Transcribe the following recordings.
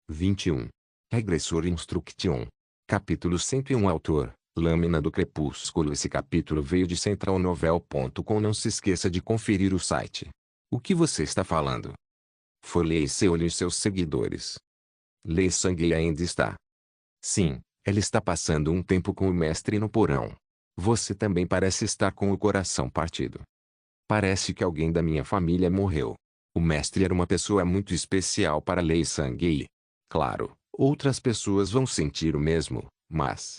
21. Regressor Instruction. Capítulo 101. Autor: Lâmina do Crepúsculo. Esse capítulo veio de centralnovel.com. Não se esqueça de conferir o site. O que você está falando? Foi Lee Seolho e seus seguidores. Lee Sang-hye ainda está. Sim, ela está passando um tempo com o mestre no porão. Você também parece estar com o coração partido. Parece que alguém da minha família morreu. O mestre era uma pessoa muito especial para Lee Sang-hye. Claro, outras pessoas vão sentir o mesmo, mas...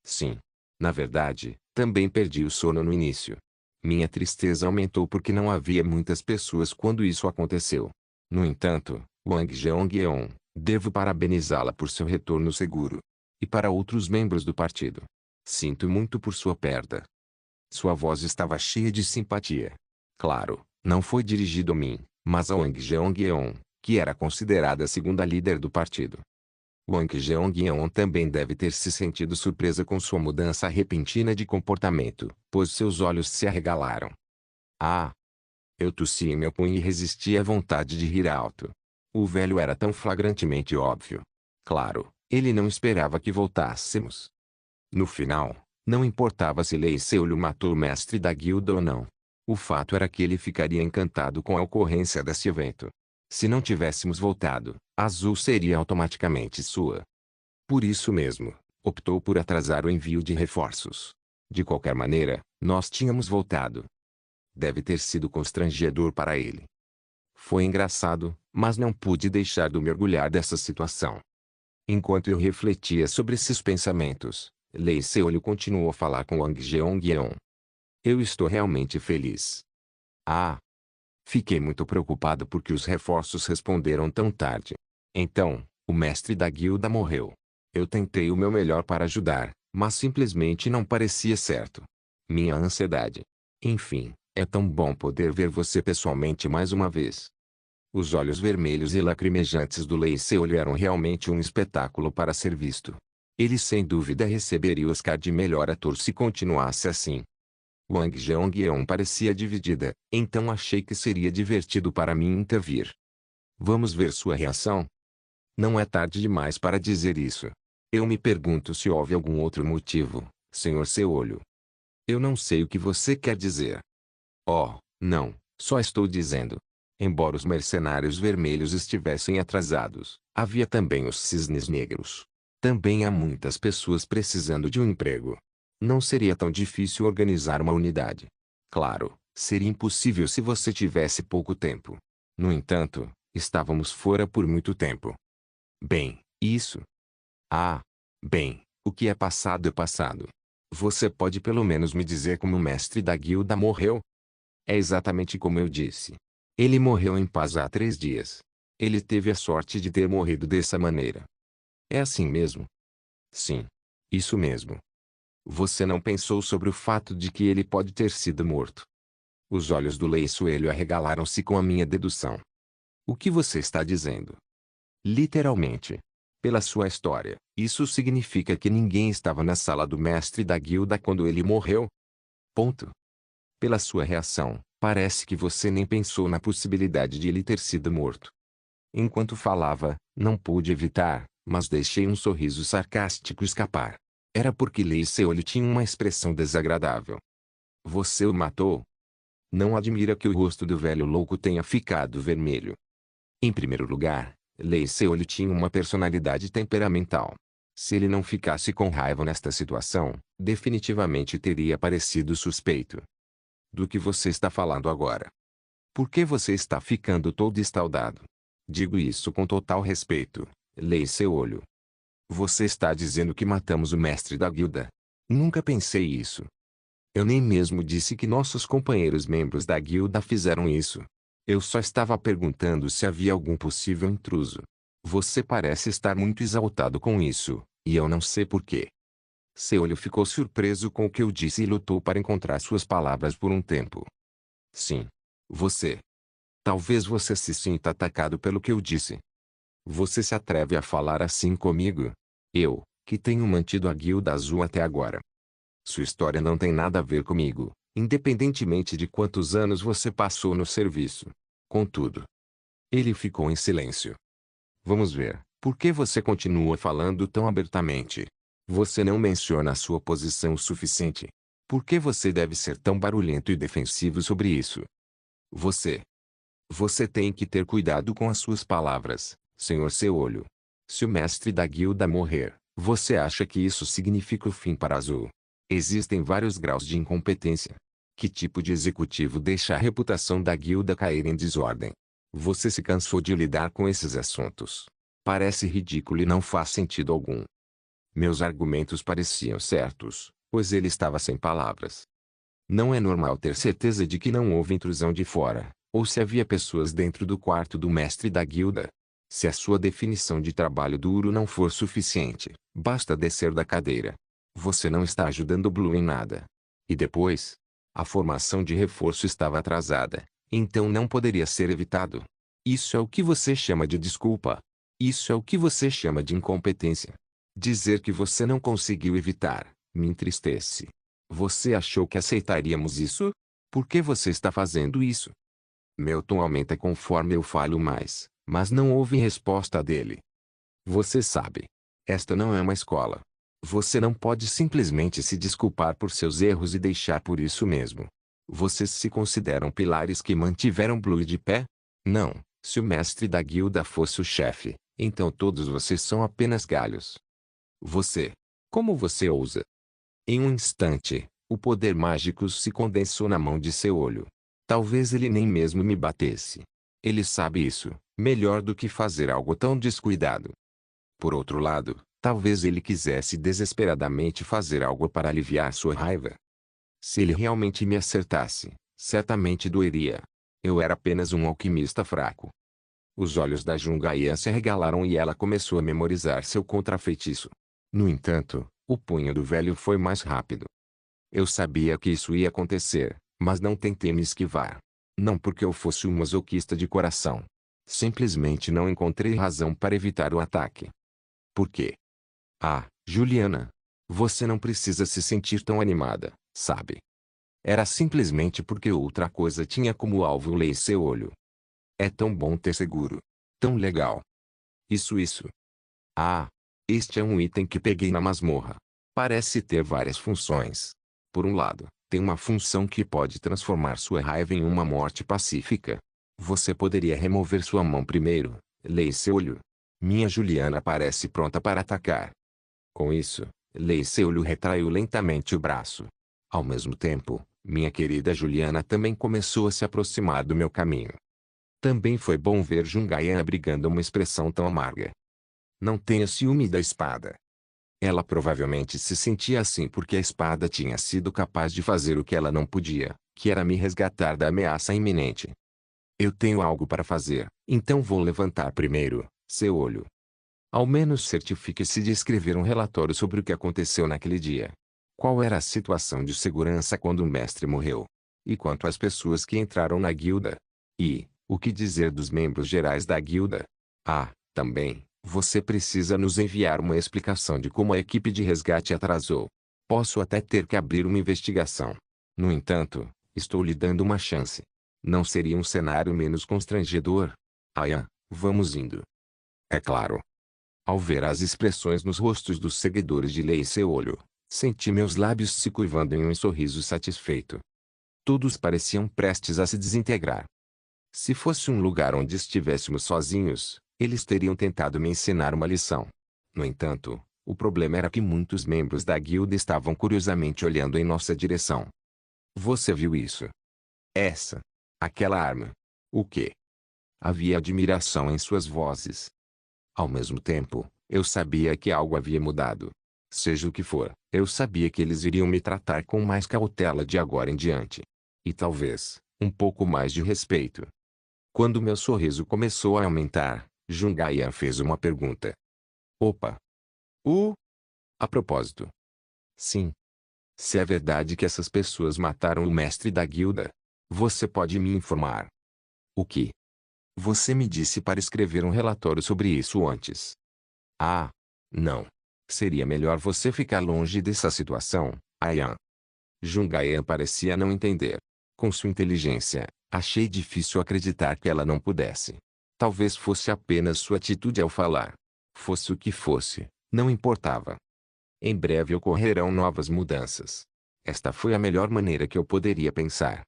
Sim. Na verdade, também perdi o sono no início. Minha tristeza aumentou porque não havia muitas pessoas quando isso aconteceu. No entanto, Wang Jeongyeon, devo parabenizá-la por seu retorno seguro. E para outros membros do partido. Sinto muito por sua perda. Sua voz estava cheia de simpatia. Claro, não foi dirigido a mim, mas a Wang Jeongyeon, que era considerada a segunda líder do partido. Wang Jeongyeon também deve ter se sentido surpresa com sua mudança repentina de comportamento, pois seus olhos se arregalaram. Ah! Eu tossi em meu punho e resisti à vontade de rir alto. O velho era tão flagrantemente óbvio. Claro, ele não esperava que voltássemos. No final, não importava se Lee Seolho matou o mestre da guilda ou não. O fato era que ele ficaria encantado com a ocorrência desse evento. Se não tivéssemos voltado, Azul seria automaticamente sua. Por isso mesmo, optou por atrasar o envio de reforços. De qualquer maneira, nós tínhamos voltado. Deve ter sido constrangedor para ele. Foi engraçado, mas não pude deixar de mergulhar dessa situação. Enquanto eu refletia sobre esses pensamentos, Lee Seolho continuou a falar com Wang Jeongyeon. Eu estou realmente feliz. Ah! Fiquei muito preocupado porque os reforços responderam tão tarde. Então, o mestre da guilda morreu. Eu tentei o meu melhor para ajudar, mas simplesmente não parecia certo. Minha ansiedade. Enfim, é tão bom poder ver você pessoalmente mais uma vez. Os olhos vermelhos e lacrimejantes do Lee Seolho eram realmente um espetáculo para ser visto. Ele sem dúvida receberia o Oscar de melhor ator se continuasse assim. Wang Jeongyeon parecia dividida, então achei que seria divertido para mim intervir. Vamos ver sua reação? Não é tarde demais para dizer isso. Eu me pergunto se houve algum outro motivo, Sr. Seolho. Eu não sei o que você quer dizer. Oh, não, só estou dizendo. Embora os mercenários vermelhos estivessem atrasados, havia também os cisnes negros. Também há muitas pessoas precisando de um emprego. Não seria tão difícil organizar uma unidade. Claro, seria impossível se você tivesse pouco tempo. No entanto, estávamos fora por muito tempo. Bem, isso. Ah, bem, o que é passado é passado. Você pode pelo menos me dizer como o mestre da guilda morreu? É exatamente como eu disse. Ele morreu em paz há 3 dias. Ele teve a sorte de ter morrido dessa maneira. É assim mesmo? Sim. Isso mesmo. Você não pensou sobre o fato de que ele pode ter sido morto? Os olhos do Lee Seolho arregalaram-se com a minha dedução. O que você está dizendo? Literalmente. Pela sua história, isso significa que ninguém estava na sala do mestre da guilda quando ele morreu? Ponto. Pela sua reação, parece que você nem pensou na possibilidade de ele ter sido morto. Enquanto falava, não pude evitar, mas deixei um sorriso sarcástico escapar. Era porque Lee Seolho tinha uma expressão desagradável. Você o matou? Não admira que o rosto do velho louco tenha ficado vermelho. Em primeiro lugar, Lee Seolho tinha uma personalidade temperamental. Se ele não ficasse com raiva nesta situação, definitivamente teria parecido suspeito. Do que você está falando agora? Por que você está ficando todo estaldado? Digo isso com total respeito, Lee Seolho. Você está dizendo que matamos o mestre da guilda? Nunca pensei isso. Eu nem mesmo disse que nossos companheiros membros da guilda fizeram isso. Eu só estava perguntando se havia algum possível intruso. Você parece estar muito exaltado com isso, e eu não sei por quê. Seolho ficou surpreso com o que eu disse e lutou para encontrar suas palavras por um tempo. Sim. Você. Talvez você se sinta atacado pelo que eu disse. Você se atreve a falar assim comigo? Eu, que tenho mantido a guilda azul até agora. Sua história não tem nada a ver comigo, independentemente de quantos anos você passou no serviço. Contudo, ele ficou em silêncio. Vamos ver, Por que você continua falando tão abertamente? Você não menciona a sua posição o suficiente. Por que você deve ser tão barulhento e defensivo sobre isso? Você. Você tem que ter cuidado com as suas palavras, Senhor Seolho. Se o mestre da guilda morrer, você acha que isso significa o fim para Azul? Existem vários graus de incompetência. Que tipo de executivo deixa a reputação da guilda cair em desordem? Você se cansou de lidar com esses assuntos. Parece ridículo e não faz sentido algum. Meus argumentos pareciam certos, pois ele estava sem palavras. Não é normal ter certeza de que não houve intrusão de fora, ou se havia pessoas dentro do quarto do mestre da guilda. Se a sua definição de trabalho duro não for suficiente, basta descer da cadeira. Você não está ajudando Blue em nada. E depois? A formação de reforço estava atrasada, então não poderia ser evitado. Isso é o que você chama de desculpa. Isso é o que você chama de incompetência. Dizer que você não conseguiu evitar, me entristece. Você achou que aceitaríamos isso? Por que você está fazendo isso? Meu tom aumenta conforme eu falo mais, mas não houve resposta dele. Você sabe. Esta não é uma escola. Você não pode simplesmente se desculpar por seus erros e deixar por isso mesmo. Vocês se consideram pilares que mantiveram Blue de pé? Não. Se o mestre da guilda fosse o chefe, então todos vocês são apenas galhos. Você. Como você ousa? Em um instante, o poder mágico se condensou na mão de seu olho. Talvez ele nem mesmo me batesse. Ele sabe isso, melhor do que fazer algo tão descuidado. Por outro lado, talvez ele quisesse desesperadamente fazer algo para aliviar sua raiva. Se ele realmente me acertasse, certamente doeria. Eu era apenas um alquimista fraco. Os olhos da Jungaia se arregalaram e ela começou a memorizar seu contrafeitiço. No entanto, o punho do velho foi mais rápido. Eu sabia que isso ia acontecer, mas não tentei me esquivar. Não porque eu fosse um masoquista de coração. Simplesmente não encontrei razão para evitar o ataque. Por quê? Ah, Juliana. Você não precisa se sentir tão animada, sabe? Era simplesmente porque outra coisa tinha como alvo o Lei seu olho. É tão bom ter seguro. Tão legal. Isso. Ah, este é um item que peguei na masmorra. Parece ter várias funções. Por um lado, tem uma função que pode transformar sua raiva em uma morte pacífica. Você poderia remover sua mão primeiro, Lei seu olho. Minha Juliana parece pronta para atacar. Com isso, Lei seu olho retraiu lentamente o braço. Ao mesmo tempo, minha querida Juliana também começou a se aproximar do meu caminho. Também foi bom ver Jungaia abrigando uma expressão tão amarga. Não tenha ciúme da espada. Ela provavelmente se sentia assim porque a espada tinha sido capaz de fazer o que ela não podia, que era me resgatar da ameaça iminente. Eu tenho algo para fazer, então vou levantar primeiro, seu olho. Ao menos certifique-se de escrever um relatório sobre o que aconteceu naquele dia. Qual era a situação de segurança quando o mestre morreu? E quanto às pessoas que entraram na guilda? E, o que dizer dos membros gerais da guilda? Ah, também, você precisa nos enviar uma explicação de como a equipe de resgate atrasou. Posso até ter que abrir uma investigação. No entanto, estou lhe dando uma chance. Não seria um cenário menos constrangedor? Ayan, vamos indo. É claro. Ao ver as expressões nos rostos dos seguidores de Lei seu olho, senti meus lábios se curvando em um sorriso satisfeito. Todos pareciam prestes a se desintegrar. Se fosse um lugar onde estivéssemos sozinhos, eles teriam tentado me ensinar uma lição. No entanto, o problema era que muitos membros da guilda estavam curiosamente olhando em nossa direção. Você viu isso? Aquela arma. O quê? Havia admiração em suas vozes. Ao mesmo tempo, eu sabia que algo havia mudado. Seja o que for, eu sabia que eles iriam me tratar com mais cautela de agora em diante. E talvez, um pouco mais de respeito. Quando meu sorriso começou a aumentar, Jungaia fez uma pergunta. Opa! A propósito. Sim. Se é verdade que essas pessoas mataram o mestre da guilda, você pode me informar. O que? Você me disse para escrever um relatório sobre isso antes. Ah, não. Seria melhor você ficar longe dessa situação, Ayan. Jungayan parecia não entender. Com sua inteligência, achei difícil acreditar que ela não pudesse. Talvez fosse apenas sua atitude ao falar. Fosse o que fosse, não importava. Em breve ocorrerão novas mudanças. Esta foi a melhor maneira que eu poderia pensar.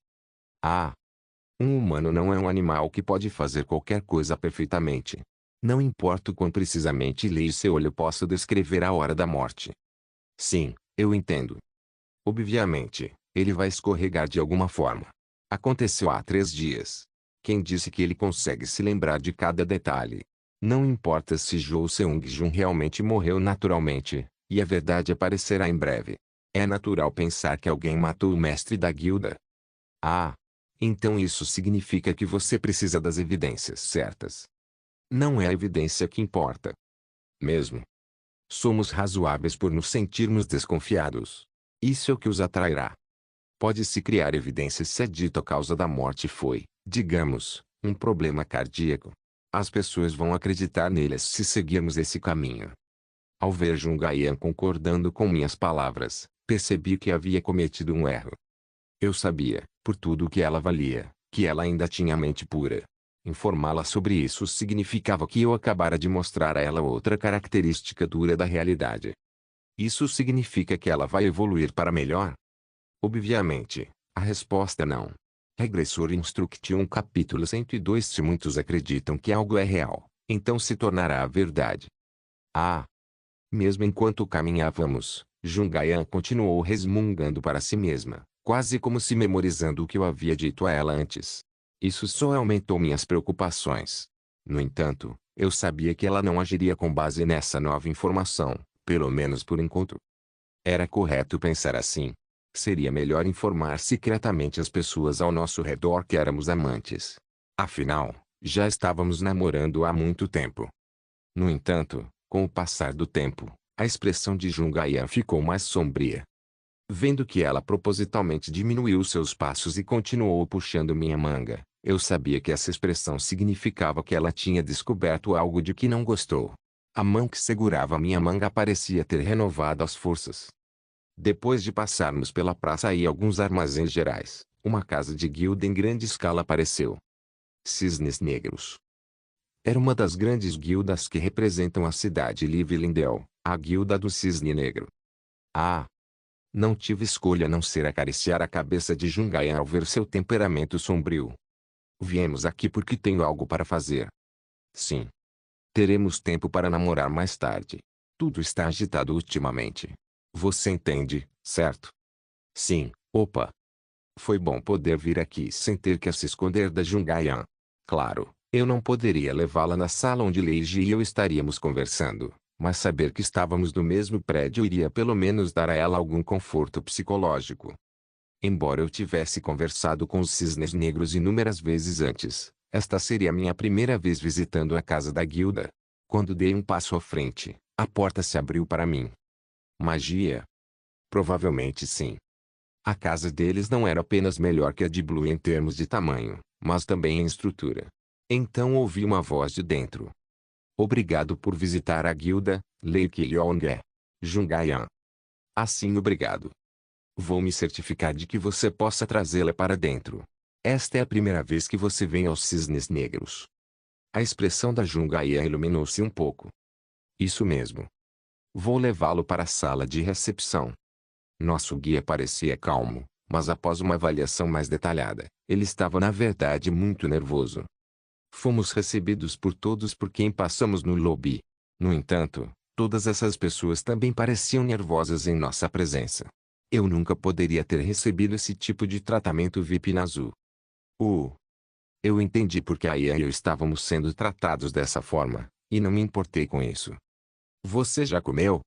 Ah! Um humano não é um animal que pode fazer qualquer coisa perfeitamente. Não importa o quão precisamente lhe seu olho possa descrever a hora da morte. Sim, eu entendo. Obviamente, ele vai escorregar de alguma forma. Aconteceu há 3 dias. Quem disse que ele consegue se lembrar de cada detalhe? Não importa se Jo Seung-jun realmente morreu naturalmente, e a verdade aparecerá em breve. É natural pensar que alguém matou o mestre da guilda. Ah! Então isso significa que você precisa das evidências certas. Não é a evidência que importa. Mesmo. Somos razoáveis por nos sentirmos desconfiados. Isso é o que os atrairá. Pode-se criar evidências se a dita causa da morte foi, digamos, um problema cardíaco. As pessoas vão acreditar neles se seguirmos esse caminho. Ao ver Jung-Yan concordando com minhas palavras, percebi que havia cometido um erro. Eu sabia, por tudo o que ela valia, que ela ainda tinha a mente pura. Informá-la sobre isso significava que eu acabara de mostrar a ela outra característica dura da realidade. Isso significa que ela vai evoluir para melhor? Obviamente, a resposta é não. Regressor Instruction capítulo 102. Se muitos acreditam que algo é real, então se tornará a verdade. Ah! Mesmo enquanto caminhávamos, Jung-Yan continuou resmungando para si mesma, quase como se memorizando o que eu havia dito a ela antes. Isso só aumentou minhas preocupações. No entanto, eu sabia que ela não agiria com base nessa nova informação, pelo menos por enquanto. Era correto pensar assim. Seria melhor informar secretamente as pessoas ao nosso redor que éramos amantes. Afinal, já estávamos namorando há muito tempo. No entanto, com o passar do tempo, a expressão de Jung-Yan ficou mais sombria. Vendo que ela propositalmente diminuiu seus passos e continuou puxando minha manga, eu sabia que essa expressão significava que ela tinha descoberto algo de que não gostou. A mão que segurava minha manga parecia ter renovado as forças. Depois de passarmos pela praça e alguns armazéns gerais, uma casa de guilda em grande escala apareceu. Cisnes Negros. Era uma das grandes guildas que representam a cidade Livilindel, a guilda do Cisne Negro. Ah! Não tive escolha a não ser acariciar a cabeça de Jung-Yan ao ver seu temperamento sombrio. Viemos aqui porque tenho algo para fazer. Sim. Teremos tempo para namorar mais tarde. Tudo está agitado ultimamente. Você entende, certo? Sim, opa. Foi bom poder vir aqui sem ter que se esconder da Jung-Yan. Claro, eu não poderia levá-la na sala onde Leiji e eu estaríamos conversando, mas saber que estávamos no mesmo prédio iria pelo menos dar a ela algum conforto psicológico. Embora eu tivesse conversado com os Cisnes Negros inúmeras vezes antes, esta seria minha primeira vez visitando a casa da guilda. Quando dei um passo à frente, a porta se abriu para mim. Magia? Provavelmente sim. A casa deles não era apenas melhor que a de Blue em termos de tamanho, mas também em estrutura. Então ouvi uma voz de dentro. Obrigado por visitar a guilda, Lei Kyong-hae. Jung-Yan. Assim obrigado. Vou me certificar de que você possa trazê-la para dentro. Esta é a primeira vez que você vem aos Cisnes Negros. A expressão da Jung-Yan iluminou-se um pouco. Isso mesmo. Vou levá-lo para a sala de recepção. Nosso guia parecia calmo, mas após uma avaliação mais detalhada, ele estava na verdade muito nervoso. Fomos recebidos por todos por quem passamos no lobby. No entanto, todas essas pessoas também pareciam nervosas em nossa presença. Eu nunca poderia ter recebido esse tipo de tratamento VIP na Azul. Eu entendi porque a Ian e eu estávamos sendo tratados dessa forma, e não me importei com isso. Você já comeu?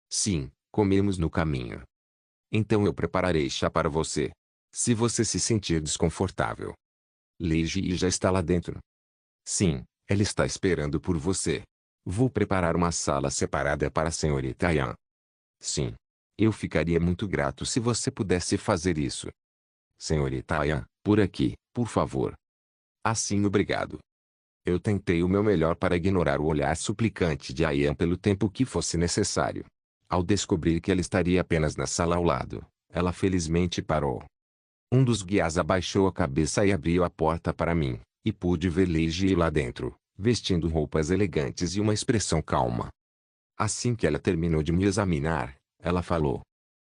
Sim, comemos no caminho. Então eu prepararei chá para você. Se você se sentir desconfortável. Leiji já está lá dentro. Sim, ela está esperando por você. Vou preparar uma sala separada para a senhorita Yan. Sim. Eu ficaria muito grato se você pudesse fazer isso. Senhorita Yan, por aqui, por favor. Assim obrigado. Eu tentei o meu melhor para ignorar o olhar suplicante de Ayan pelo tempo que fosse necessário. Ao descobrir que ela estaria apenas na sala ao lado, ela felizmente parou. Um dos guias abaixou a cabeça e abriu a porta para mim, e pude ver Leiji lá dentro, vestindo roupas elegantes e uma expressão calma. Assim que ela terminou de me examinar, ela falou: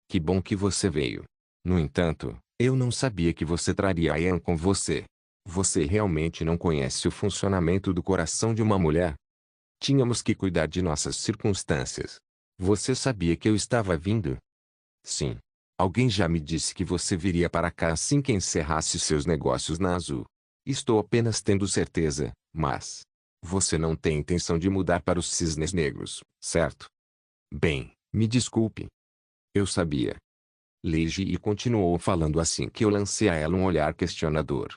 "Que bom que você veio. No entanto, eu não sabia que você traria a Ian com você. Você realmente não conhece o funcionamento do coração de uma mulher? Tínhamos que cuidar de nossas circunstâncias. Você sabia que eu estava vindo?" "Sim. Alguém já me disse que você viria para cá assim que encerrasse seus negócios na Azul. Estou apenas tendo certeza, mas você não tem intenção de mudar para os Cisnes Negros, certo?" "Bem, me desculpe. Eu sabia." Leiji continuou falando assim que eu lancei a ela um olhar questionador.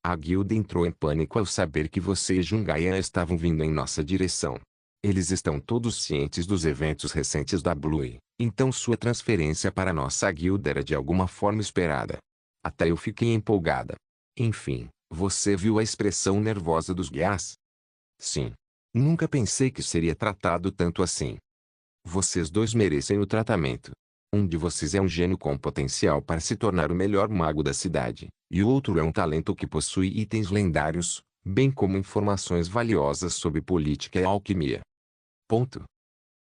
"A guilda entrou em pânico ao saber que você e Jungayan estavam vindo em nossa direção. Eles estão todos cientes dos eventos recentes da Blue, então sua transferência para nossa guilda era de alguma forma esperada. Até eu fiquei empolgada. Enfim, você viu a expressão nervosa dos guias?" "Sim. Nunca pensei que seria tratado tanto assim. Vocês dois merecem o tratamento. Um de vocês é um gênio com potencial para se tornar o melhor mago da cidade, e o outro é um talento que possui itens lendários, bem como informações valiosas sobre política e alquimia. Ponto.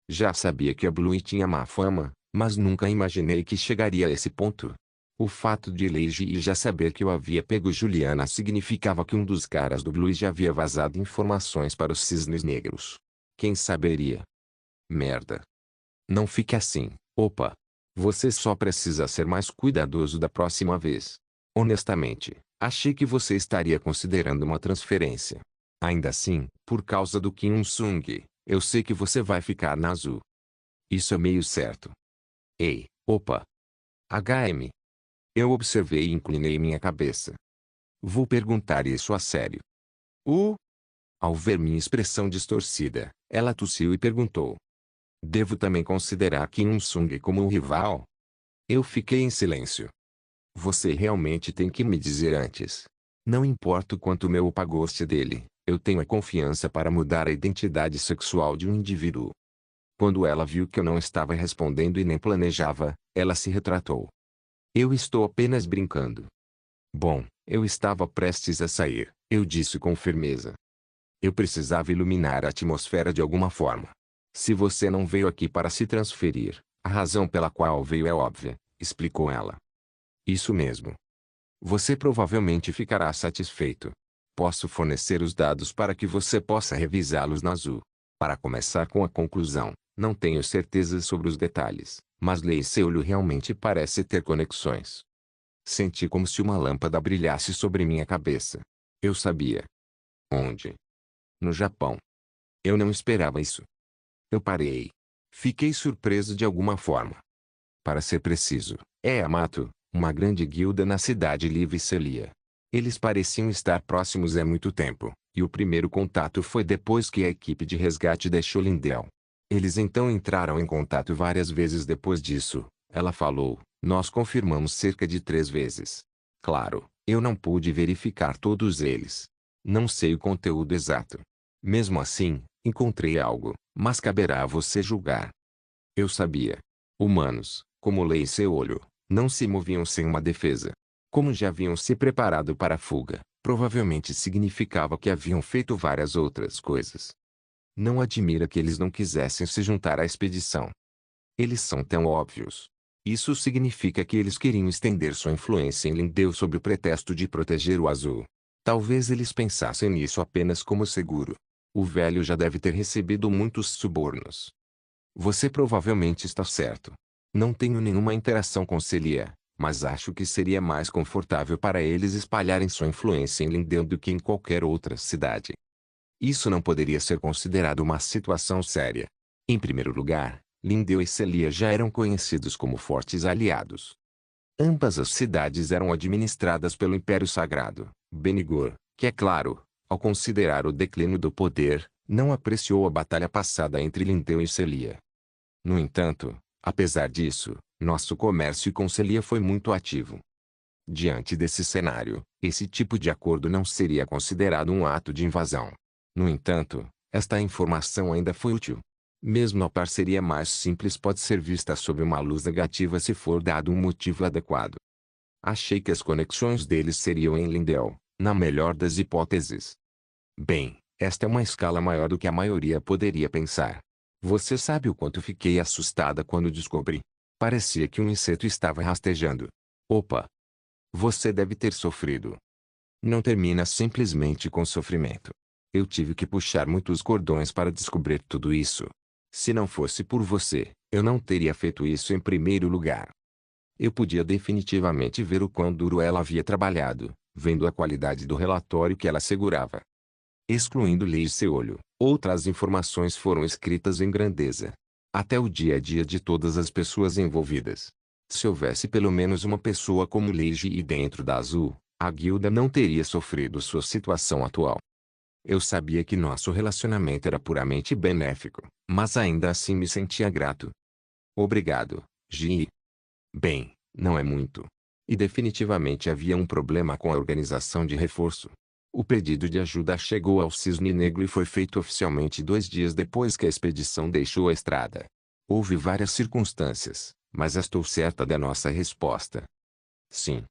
Já sabia que a Blue tinha má fama, mas nunca imaginei que chegaria a esse ponto. O fato de Leiji já saber que eu havia pego Juliana significava que um dos caras do Blue já havia vazado informações para os Cisnes Negros. Quem saberia? Merda. Não fique assim, opa. Você só precisa ser mais cuidadoso da próxima vez. Honestamente, achei que você estaria considerando uma transferência. Ainda assim, por causa do Kim Sung, eu sei que você vai ficar na Azul. Isso é meio certo." "Ei, opa. HM." Eu observei e inclinei minha cabeça. "Vou perguntar isso a sério." Ao ver minha expressão distorcida, ela tossiu e perguntou: "Devo também considerar Kim Sung como um rival?" Eu fiquei em silêncio. "Você realmente tem que me dizer antes. Não importa o quanto meu opa goste dele, eu tenho a confiança para mudar a identidade sexual de um indivíduo." Quando ela viu que eu não estava respondendo e nem planejava, ela se retratou. "Eu estou apenas brincando." "Bom, eu estava prestes a sair", eu disse com firmeza. "Eu precisava iluminar a atmosfera de alguma forma. Se você não veio aqui para se transferir, a razão pela qual veio é óbvia", explicou ela. "Isso mesmo. Você provavelmente ficará satisfeito. Posso fornecer os dados para que você possa revisá-los na Azul. Para começar com a conclusão, não tenho certeza sobre os detalhes, mas Lei Seolho realmente parece ter conexões." Senti como se uma lâmpada brilhasse sobre minha cabeça. Eu sabia. "Onde?" "No Japão." Eu não esperava isso. Eu parei. Fiquei surpreso de alguma forma. Para ser preciso, é Yamato, uma grande guilda na cidade Livre Celia. Eles pareciam estar próximos há muito tempo, e o primeiro contato foi depois que a equipe de resgate deixou Lindell. Eles então entraram em contato várias vezes depois disso, ela falou. Nós confirmamos cerca de 3 vezes. Claro, eu não pude verificar todos eles. Não sei o conteúdo exato. Mesmo assim, encontrei algo, mas caberá a você julgar. Eu sabia. Humanos, como Lei Seolho, não se moviam sem uma defesa. Como já haviam se preparado para a fuga, provavelmente significava que haviam feito várias outras coisas. Não admira que eles não quisessem se juntar à expedição. Eles são tão óbvios. Isso significa que eles queriam estender sua influência em Lindeu sob o pretexto de proteger o Azul. Talvez eles pensassem nisso apenas como seguro. O velho já deve ter recebido muitos subornos. Você provavelmente está certo. Não tenho nenhuma interação com Celia, mas acho que seria mais confortável para eles espalharem sua influência em Lindeu do que em qualquer outra cidade. Isso não poderia ser considerado uma situação séria. Em primeiro lugar, Lindeu e Celia já eram conhecidos como fortes aliados. Ambas as cidades eram administradas pelo Império Sagrado, Benigor, que é claro, ao considerar o declínio do poder, não apreciou a batalha passada entre Lindeu e Celia. No entanto, apesar disso, nosso comércio com Celia foi muito ativo. Diante desse cenário, esse tipo de acordo não seria considerado um ato de invasão. No entanto, esta informação ainda foi útil. Mesmo a parceria mais simples pode ser vista sob uma luz negativa se for dado um motivo adequado. Achei que as conexões deles seriam em Lindell, na melhor das hipóteses. Bem, Esta é uma escala maior do que a maioria poderia pensar. Você sabe o quanto fiquei assustada quando descobri. Parecia que um inseto estava rastejando. Opa! Você deve ter sofrido. Não termina simplesmente com sofrimento. Eu tive que puxar muitos cordões para descobrir tudo isso. Se não fosse por você, eu não teria feito isso em primeiro lugar. Eu podia definitivamente ver o quão duro ela havia trabalhado, vendo a qualidade do relatório que ela segurava. Excluindo Lee e seu olho, outras informações foram escritas em grandeza. Até o dia a dia de todas as pessoas envolvidas. Se houvesse pelo menos uma pessoa como Leiji dentro da Azul, a guilda não teria sofrido sua situação atual. Eu sabia que nosso relacionamento era puramente benéfico, mas ainda assim me sentia grato. Obrigado, Ji. Bem, não é muito. E definitivamente havia um problema com a organização de reforço. O pedido de ajuda chegou ao Cisne Negro e foi feito oficialmente 2 dias depois que a expedição deixou a estrada. Houve várias circunstâncias, mas estou certa da nossa resposta. Sim.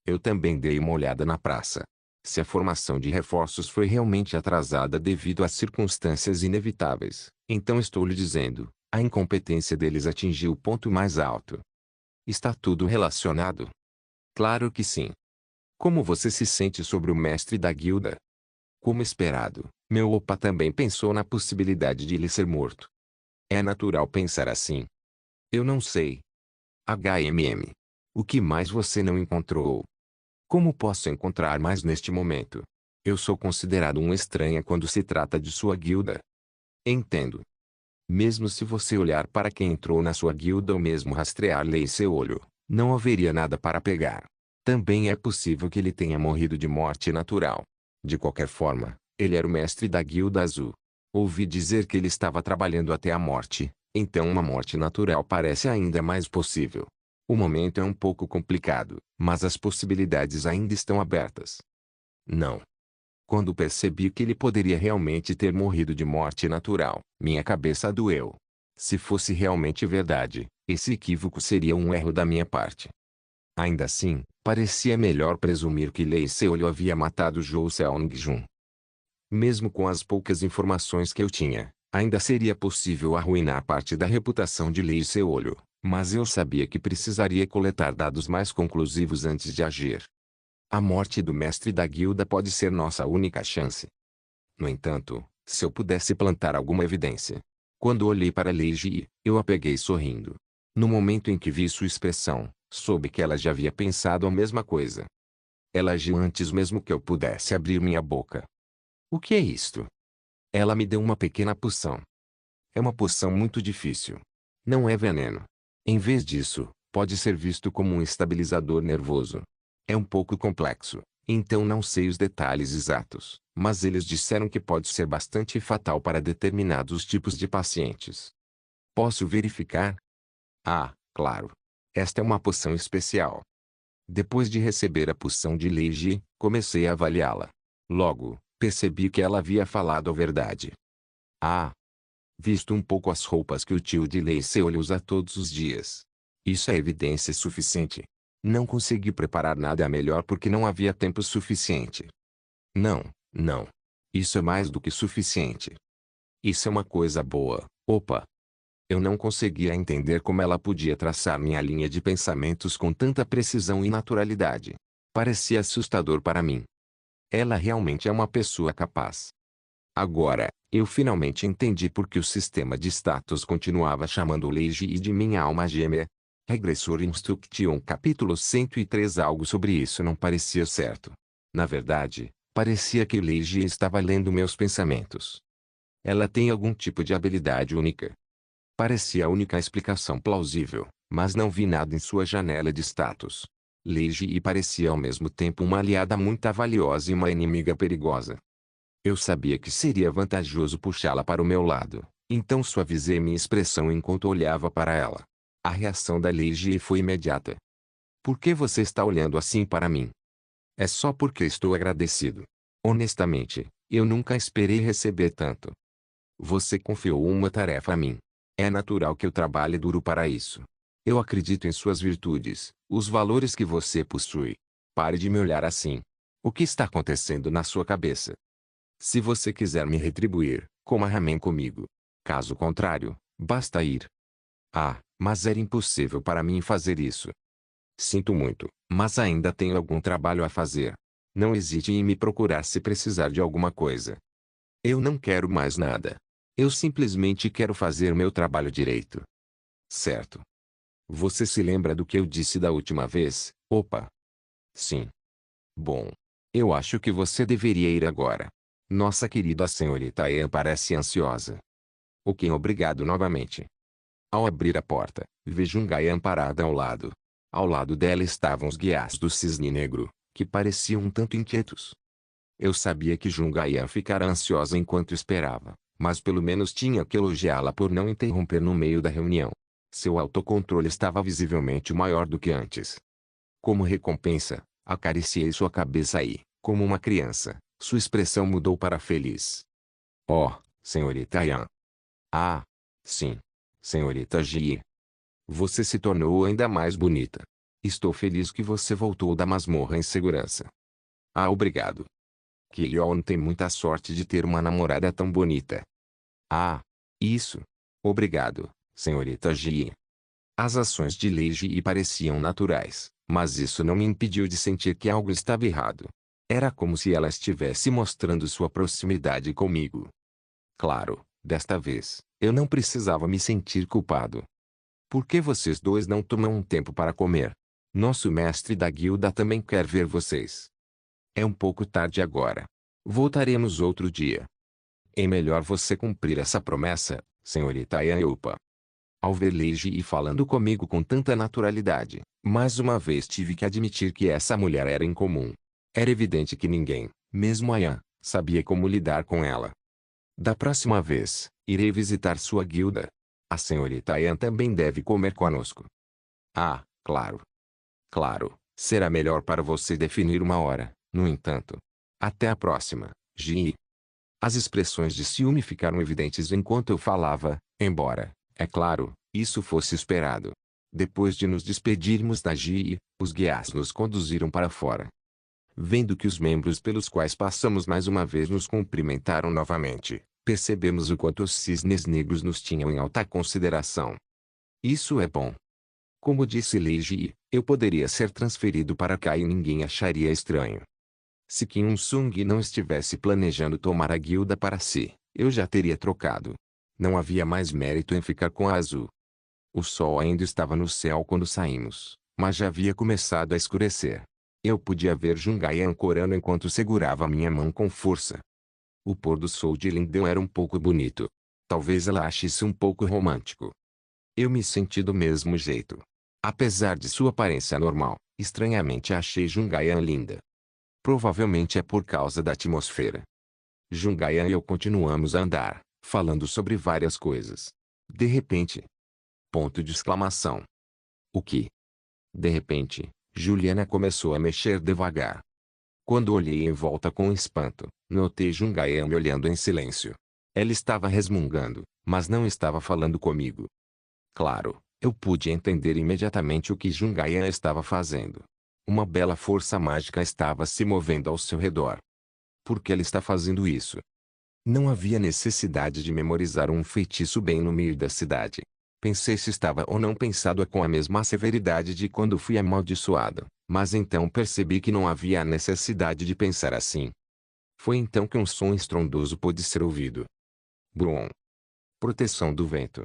Eu também dei uma olhada na praça. Se a formação de reforços foi realmente atrasada devido a circunstâncias inevitáveis, então estou lhe dizendo, a incompetência deles atingiu o ponto mais alto. Está tudo relacionado? Claro que sim. Como você se sente sobre o mestre da guilda? Como esperado, meu opa também pensou na possibilidade de ele ser morto. É natural pensar assim. Eu não sei. HMM. O que mais você não encontrou? Como posso encontrar mais neste momento? Eu sou considerado um estranha quando se trata de sua guilda. Entendo. Mesmo se você olhar para quem entrou na sua guilda ou mesmo rastrear-lhe em seu olho, não haveria nada para pegar. Também é possível que ele tenha morrido de morte natural. De qualquer forma, ele era o mestre da Guilda Azul. Ouvi dizer que ele estava trabalhando até a morte, então uma morte natural parece ainda mais possível. O momento é um pouco complicado, mas as possibilidades ainda estão abertas. Não. Quando percebi que ele poderia realmente ter morrido de morte natural, minha cabeça doeu. Se fosse realmente verdade, esse equívoco seria um erro da minha parte. Ainda assim, parecia melhor presumir que Lei Seolho havia matado Zhou Seongjun. Mesmo com as poucas informações que eu tinha, ainda seria possível arruinar parte da reputação de Lei Seolho, mas eu sabia que precisaria coletar dados mais conclusivos antes de agir. A morte do mestre da guilda pode ser nossa única chance. No entanto, se eu pudesse plantar alguma evidência. Quando olhei para Lei Ji, eu a peguei sorrindo. No momento em que vi sua expressão, soube que ela já havia pensado a mesma coisa. Ela agiu antes mesmo que eu pudesse abrir minha boca. O que é isto? Ela me deu uma pequena poção. É uma poção muito difícil. Não é veneno. Em vez disso, pode ser visto como um estabilizador nervoso. É um pouco complexo, então não sei os detalhes exatos, mas eles disseram que pode ser bastante fatal para determinados tipos de pacientes. Posso verificar? Ah, claro. Esta é uma poção especial. Depois de receber a poção de Leiji, comecei a avaliá-la. Logo, percebi que ela havia falado a verdade. Ah! Visto um pouco as roupas que o tio de Lei Seolho usa todos os dias. Isso é evidência suficiente. Não consegui preparar nada melhor porque não havia tempo suficiente. Não, não. Isso é mais do que suficiente. Isso é uma coisa boa. Opa! Eu não conseguia entender como ela podia traçar minha linha de pensamentos com tanta precisão e naturalidade. Parecia assustador para mim. Ela realmente é uma pessoa capaz. Agora, eu finalmente entendi por que o sistema de status continuava chamando Leiji de minha alma gêmea. Regressor Instruction capítulo 103. Algo sobre isso não parecia certo. Na verdade, parecia que Leiji estava lendo meus pensamentos. Ela tem algum tipo de habilidade única. Parecia a única explicação plausível, mas não vi nada em sua janela de status. Leiji parecia ao mesmo tempo uma aliada muito valiosa e uma inimiga perigosa. Eu sabia que seria vantajoso puxá-la para o meu lado, então suavizei minha expressão enquanto olhava para ela. A reação da Leiji foi imediata. Por que você está olhando assim para mim? É só porque estou agradecido. Honestamente, eu nunca esperei receber tanto. Você confiou uma tarefa a mim. É natural que eu trabalhe duro para isso. Eu acredito em suas virtudes, os valores que você possui. Pare de me olhar assim. O que está acontecendo na sua cabeça? Se você quiser me retribuir, coma ramen comigo. Caso contrário, basta ir. Ah, mas era impossível para mim fazer isso. Sinto muito, mas ainda tenho algum trabalho a fazer. Não hesite em me procurar se precisar de alguma coisa. Eu não quero mais nada. Eu simplesmente quero fazer meu trabalho direito. Certo. Você se lembra do que eu disse da última vez? Opa. Sim. Bom. Eu acho que você deveria ir agora. Nossa querida senhorita Ian parece ansiosa. Ok, obrigado novamente. Ao abrir a porta, vejo um Gaian parada ao lado. Ao lado dela estavam os guias do Cisne Negro, que pareciam um tanto inquietos. Eu sabia que Jungaian ficara ansiosa enquanto esperava, mas pelo menos tinha que elogiá-la por não interromper no meio da reunião. Seu autocontrole estava visivelmente maior do que antes. Como recompensa, acariciei sua cabeça e, como uma criança, sua expressão mudou para feliz. Oh, senhorita Ian. Ah, sim. Senhorita Ji. Você se tornou ainda mais bonita. Estou feliz que você voltou da masmorra em segurança. Ah, obrigado. Killion tem muita sorte de ter uma namorada tão bonita. Ah, isso. Obrigado, senhorita Ji. As ações de Lei Ji pareciam naturais, mas isso não me impediu de sentir que algo estava errado. Era como se ela estivesse mostrando sua proximidade comigo. Claro, desta vez, eu não precisava me sentir culpado. Por que vocês dois não tomam um tempo para comer? Nosso mestre da guilda também quer ver vocês. É um pouco tarde agora. Voltaremos outro dia. É melhor você cumprir essa promessa, senhorita Ayupa. Ao ver Leiji falando comigo com tanta naturalidade, mais uma vez tive que admitir que essa mulher era incomum. Era evidente que ninguém, mesmo Ayan, sabia como lidar com ela. Da próxima vez, irei visitar sua guilda. A senhorita Ayan também deve comer conosco. Ah, claro. Claro, será melhor para você definir uma hora, no entanto. Até a próxima, Ji. As expressões de ciúme ficaram evidentes enquanto eu falava, embora, é claro, isso fosse esperado. Depois de nos despedirmos da Ji, os guias nos conduziram para fora. Vendo que os membros pelos quais passamos mais uma vez nos cumprimentaram novamente, percebemos o quanto os cisnes negros nos tinham em alta consideração. Isso é bom. Como disse Leiji, eu poderia ser transferido para cá e ninguém acharia estranho. Se Kim Sung não estivesse planejando tomar a guilda para si, eu já teria trocado. Não havia mais mérito em ficar com a Azul. O sol ainda estava no céu quando saímos, mas já havia começado a escurecer. Eu podia ver Jungai ancorando enquanto segurava minha mão com força. O pôr do sol de Lindão era um pouco bonito. Talvez ela ache isso um pouco romântico. Eu me senti do mesmo jeito. Apesar de sua aparência normal, estranhamente achei Jungaian linda. Provavelmente é por causa da atmosfera. Jungaian e eu continuamos a andar, falando sobre várias coisas. De repente. Ponto de exclamação. O que? De repente, Juliana começou a mexer devagar. Quando olhei em volta com espanto, notei Jungaian me olhando em silêncio. Ela estava resmungando, mas não estava falando comigo. Claro, eu pude entender imediatamente o que Jungaian estava fazendo. Uma bela força mágica estava se movendo ao seu redor. Por que ela está fazendo isso? Não havia necessidade de memorizar um feitiço bem no meio da cidade. Pensei se estava ou não pensado com a mesma severidade de quando fui amaldiçoado, mas então percebi que não havia necessidade de pensar assim. Foi então que um som estrondoso pôde ser ouvido. Brum. Proteção do vento.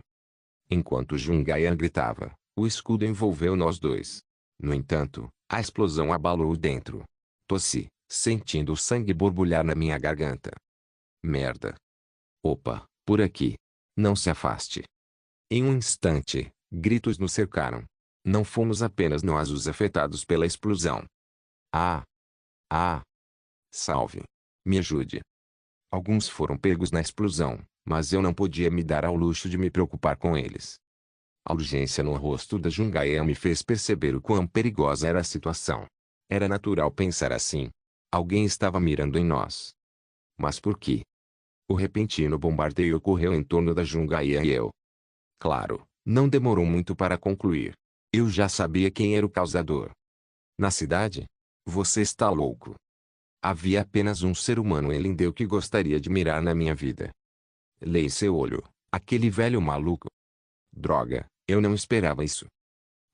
Enquanto Jungaian gritava, o escudo envolveu nós dois. No entanto, a explosão abalou dentro. Tossi, sentindo o sangue borbulhar na minha garganta. Merda. Opa, por aqui. Não se afaste. Em um instante, gritos nos cercaram. Não fomos apenas nós os afetados pela explosão. Ah! Ah! Salve! Me ajude! Alguns foram pegos na explosão, mas eu não podia me dar ao luxo de me preocupar com eles. A urgência no rosto da Jungaian me fez perceber o quão perigosa era a situação. Era natural pensar assim. Alguém estava mirando em nós. Mas por quê? O repentino bombardeio ocorreu em torno da Jungaian e eu. Claro, não demorou muito para concluir. Eu já sabia quem era o causador. Na cidade? Você está louco. Havia apenas um ser humano em Lindeu que gostaria de mirar na minha vida. Lei seu olho, aquele velho maluco. Droga, eu não esperava isso.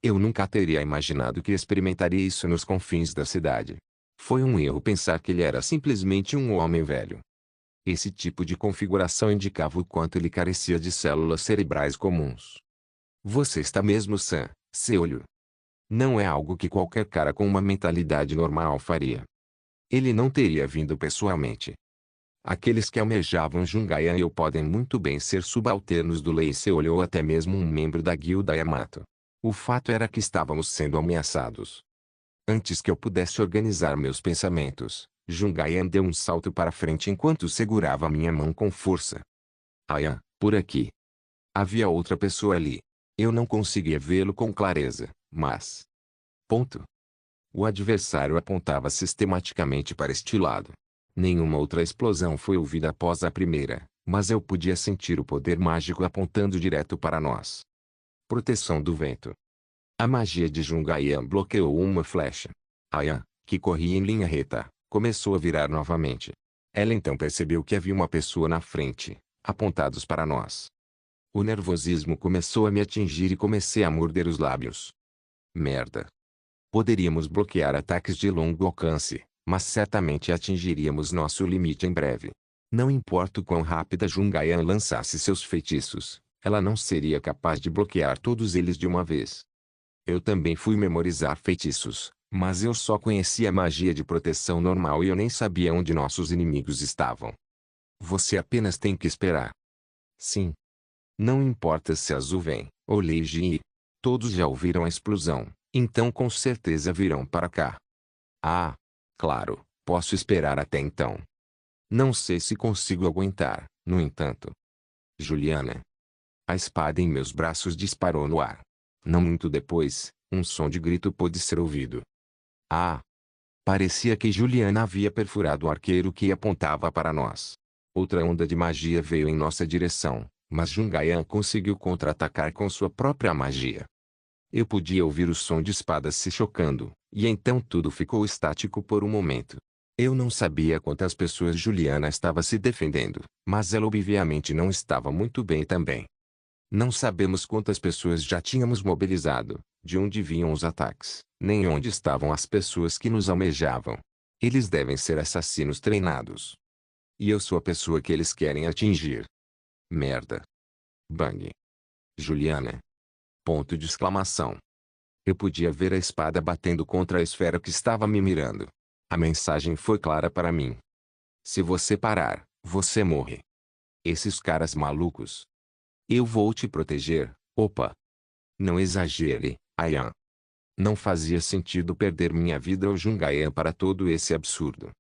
Eu nunca teria imaginado que experimentaria isso nos confins da cidade. Foi um erro pensar que ele era simplesmente um homem velho. Esse tipo de configuração indicava o quanto ele carecia de células cerebrais comuns. Você está mesmo sã, seu olho. Não é algo que qualquer cara com uma mentalidade normal faria. Ele não teria vindo pessoalmente. Aqueles que almejavam Jungayan podem muito bem ser subalternos do Lei Seolho ou até mesmo um membro da guilda Yamato. O fato era que estávamos sendo ameaçados. Antes que eu pudesse organizar meus pensamentos, Jungayan deu um salto para frente enquanto segurava minha mão com força. Ayan, por aqui. Havia outra pessoa ali. Eu não conseguia vê-lo com clareza, mas... Ponto. O adversário apontava sistematicamente para este lado. Nenhuma outra explosão foi ouvida após a primeira, mas eu podia sentir o poder mágico apontando direto para nós. Proteção do vento. A magia de Jungayan bloqueou uma flecha. Ayan, que corria em linha reta, começou a virar novamente. Ela então percebeu que havia uma pessoa na frente, apontados para nós. O nervosismo começou a me atingir e comecei a morder os lábios. Merda. Poderíamos bloquear ataques de longo alcance, mas certamente atingiríamos nosso limite em breve. Não importa o quão rápida Jungayan lançasse seus feitiços, ela não seria capaz de bloquear todos eles de uma vez. Eu também fui memorizar feitiços, mas eu só conhecia magia de proteção normal e eu nem sabia onde nossos inimigos estavam. Você apenas tem que esperar. Sim. Não importa se Azul vem, ou Lei Ji. Todos já ouviram a explosão, então com certeza virão para cá. Ah, claro, posso esperar até então. Não sei se consigo aguentar, no entanto. Juliana. A espada em meus braços disparou no ar. Não muito depois, um som de grito pôde ser ouvido. Ah! Parecia que Juliana havia perfurado o arqueiro que apontava para nós. Outra onda de magia veio em nossa direção, mas Jungayan conseguiu contra-atacar com sua própria magia. Eu podia ouvir o som de espadas se chocando, e então tudo ficou estático por um momento. Eu não sabia quantas pessoas Juliana estava se defendendo, mas ela obviamente não estava muito bem também. Não sabemos quantas pessoas já tínhamos mobilizado, de onde vinham os ataques, nem onde estavam as pessoas que nos almejavam. Eles devem ser assassinos treinados. E eu sou a pessoa que eles querem atingir. Merda. Bang. Juliana. Ponto de exclamação. Eu podia ver a espada batendo contra a esfera que estava me mirando. A mensagem foi clara para mim. Se você parar, você morre. Esses caras malucos. Eu vou te proteger, opa. Não exagere, Ayan. Não fazia sentido perder minha vida ou Jungayan para todo esse absurdo.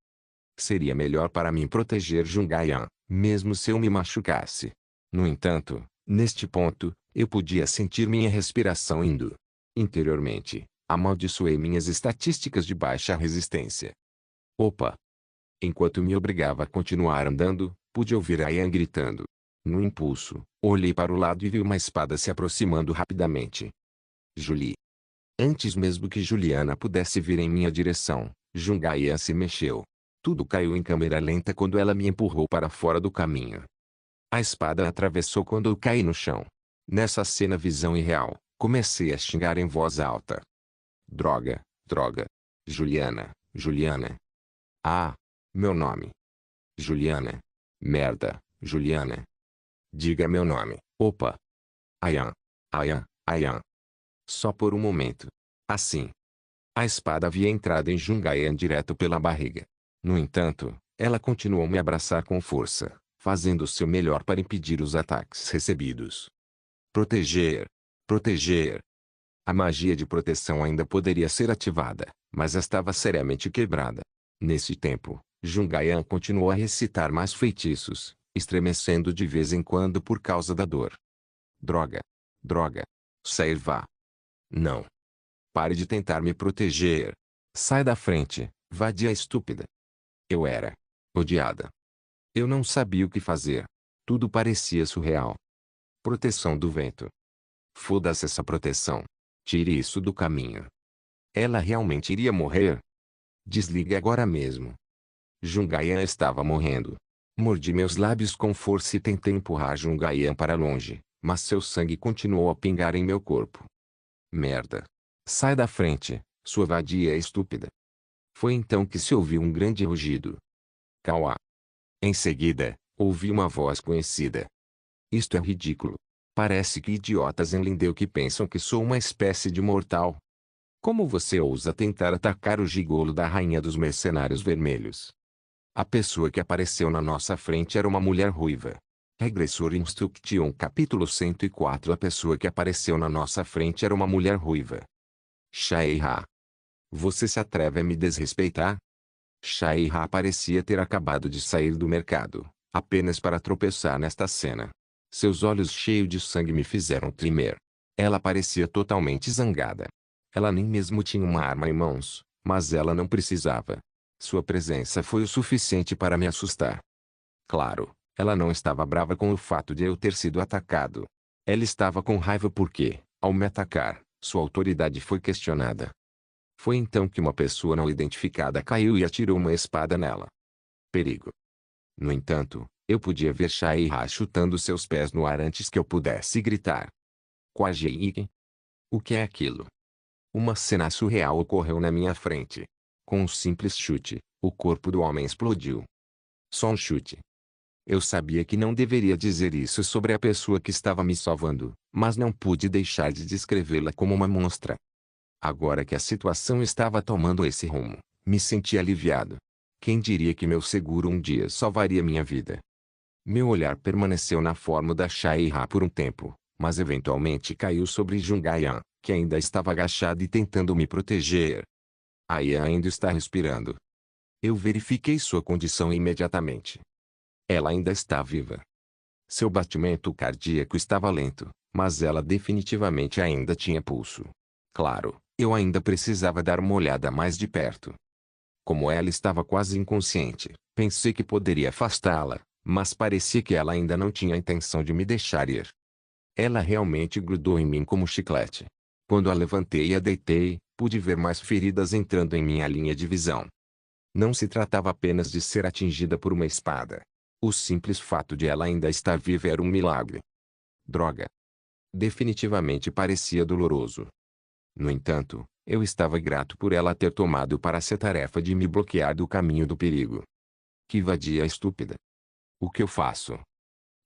Seria melhor para mim proteger Jungayan, mesmo se eu me machucasse. No entanto, neste ponto, eu podia sentir minha respiração indo. Interiormente, amaldiçoei minhas estatísticas de baixa resistência. Opa! Enquanto me obrigava a continuar andando, pude ouvir Ayan gritando. No impulso, olhei para o lado e vi uma espada se aproximando rapidamente. Julie. Antes mesmo que Juliana pudesse vir em minha direção, Jungayan se mexeu. Tudo caiu em câmera lenta quando ela me empurrou para fora do caminho. A espada atravessou quando eu caí no chão. Nessa cena visão irreal, comecei a xingar em voz alta. Droga, droga. Juliana, Juliana. Ah, meu nome. Juliana. Merda, Juliana. Diga meu nome, opa. Ayan, Ayan, Ayan. Só por um momento. Assim. A espada havia entrado em Jungayan direto pela barriga. No entanto, ela continuou a me abraçar com força, fazendo o seu melhor para impedir os ataques recebidos. Proteger. Proteger. A magia de proteção ainda poderia ser ativada, mas estava seriamente quebrada. Nesse tempo, Jungayan continuou a recitar mais feitiços, estremecendo de vez em quando por causa da dor. Droga. Droga. Sair vá. Não. Pare de tentar me proteger. Sai da frente, vadia estúpida. Eu era odiada. Eu não sabia o que fazer. Tudo parecia surreal. Proteção do vento. Foda-se essa proteção. Tire isso do caminho. Ela realmente iria morrer? Desligue agora mesmo. Jungaian estava morrendo. Mordi meus lábios com força e tentei empurrar Jungaian para longe, mas seu sangue continuou a pingar em meu corpo. Merda! Sai da frente, sua vadia estúpida! Foi então que se ouviu um grande rugido. Cauá! Em seguida, ouvi uma voz conhecida. Isto é ridículo. Parece que idiotas em Lindeu que pensam que sou uma espécie de mortal. Como você ousa tentar atacar o gigolo da rainha dos mercenários vermelhos? A pessoa que apareceu na nossa frente era uma mulher ruiva. Regressor Instruction capítulo 104. A pessoa que apareceu na nossa frente era uma mulher ruiva. Shai-Ha. Você se atreve a me desrespeitar? Shai-Ha parecia ter acabado de sair do mercado, apenas para tropeçar nesta cena. Seus olhos cheios de sangue me fizeram tremer. Ela parecia totalmente zangada. Ela nem mesmo tinha uma arma em mãos, mas ela não precisava. Sua presença foi o suficiente para me assustar. Claro, ela não estava brava com o fato de eu ter sido atacado. Ela estava com raiva porque, ao me atacar, sua autoridade foi questionada. Foi então que uma pessoa não identificada caiu e atirou uma espada nela. Perigo. No entanto, eu podia ver Shai-Ha chutando seus pés no ar antes que eu pudesse gritar. Quajei. O que é aquilo? Uma cena surreal ocorreu na minha frente. Com um simples chute, o corpo do homem explodiu. Só um chute. Eu sabia que não deveria dizer isso sobre a pessoa que estava me salvando, mas não pude deixar de descrevê-la como uma monstra. Agora que a situação estava tomando esse rumo, me senti aliviado. Quem diria que meu seguro um dia salvaria minha vida? Meu olhar permaneceu na forma da Shai-Ha por um tempo, mas eventualmente caiu sobre Jungaian, que ainda estava agachado e tentando me proteger. Aya ainda está respirando. Eu verifiquei sua condição imediatamente. Ela ainda está viva. Seu batimento cardíaco estava lento, mas ela definitivamente ainda tinha pulso. Claro, eu ainda precisava dar uma olhada mais de perto. Como ela estava quase inconsciente, pensei que poderia afastá-la, mas parecia que ela ainda não tinha intenção de me deixar ir. Ela realmente grudou em mim como chiclete. Quando a levantei e a deitei, pude ver mais feridas entrando em minha linha de visão. Não se tratava apenas de ser atingida por uma espada. O simples fato de ela ainda estar viva era um milagre. Droga. Definitivamente parecia doloroso. No entanto, eu estava grato por ela ter tomado para si a tarefa de me bloquear do caminho do perigo. Que vadia estúpida. O que eu faço?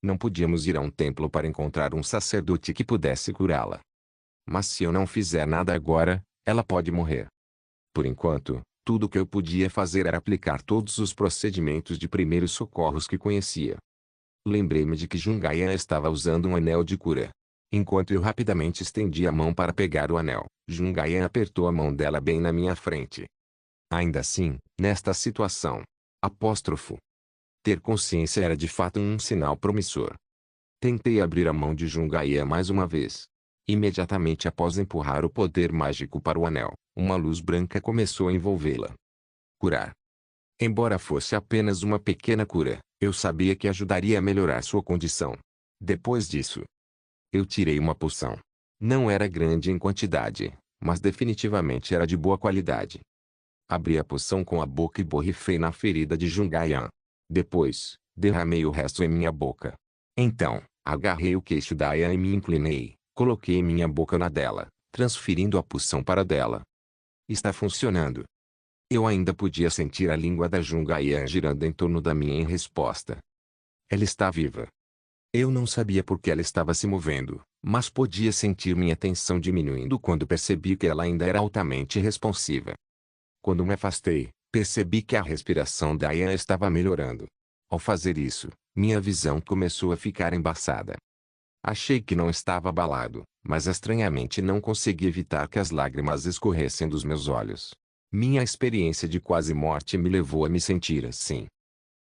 Não podíamos ir a um templo para encontrar um sacerdote que pudesse curá-la. Mas se eu não fizer nada agora, ela pode morrer. Por enquanto, tudo o que eu podia fazer era aplicar todos os procedimentos de primeiros socorros que conhecia. Lembrei-me de que Jungaian estava usando um anel de cura. Enquanto eu rapidamente estendi a mão para pegar o anel, Jungaian apertou a mão dela bem na minha frente. Ainda assim, nesta situação, apóstrofo. Ter consciência era de fato um sinal promissor. Tentei abrir a mão de Jungaian mais uma vez. Imediatamente após empurrar o poder mágico para o anel, uma luz branca começou a envolvê-la. Curar. Embora fosse apenas uma pequena cura, eu sabia que ajudaria a melhorar sua condição. Depois disso, eu tirei uma poção. Não era grande em quantidade, mas definitivamente era de boa qualidade. Abri a poção com a boca e borrifei na ferida de Jungaian. Depois, derramei o resto em minha boca. Então, agarrei o queixo da Aya e me inclinei. Coloquei minha boca na dela, transferindo a poção para dela. Está funcionando. Eu ainda podia sentir a língua da Jungaian girando em torno da minha em resposta. Ela está viva. Eu não sabia por que ela estava se movendo, mas podia sentir minha tensão diminuindo quando percebi que ela ainda era altamente responsiva. Quando me afastei, percebi que a respiração da Aya estava melhorando. Ao fazer isso, minha visão começou a ficar embaçada. Achei que não estava abalado, mas estranhamente não consegui evitar que as lágrimas escorressem dos meus olhos. Minha experiência de quase morte me levou a me sentir assim.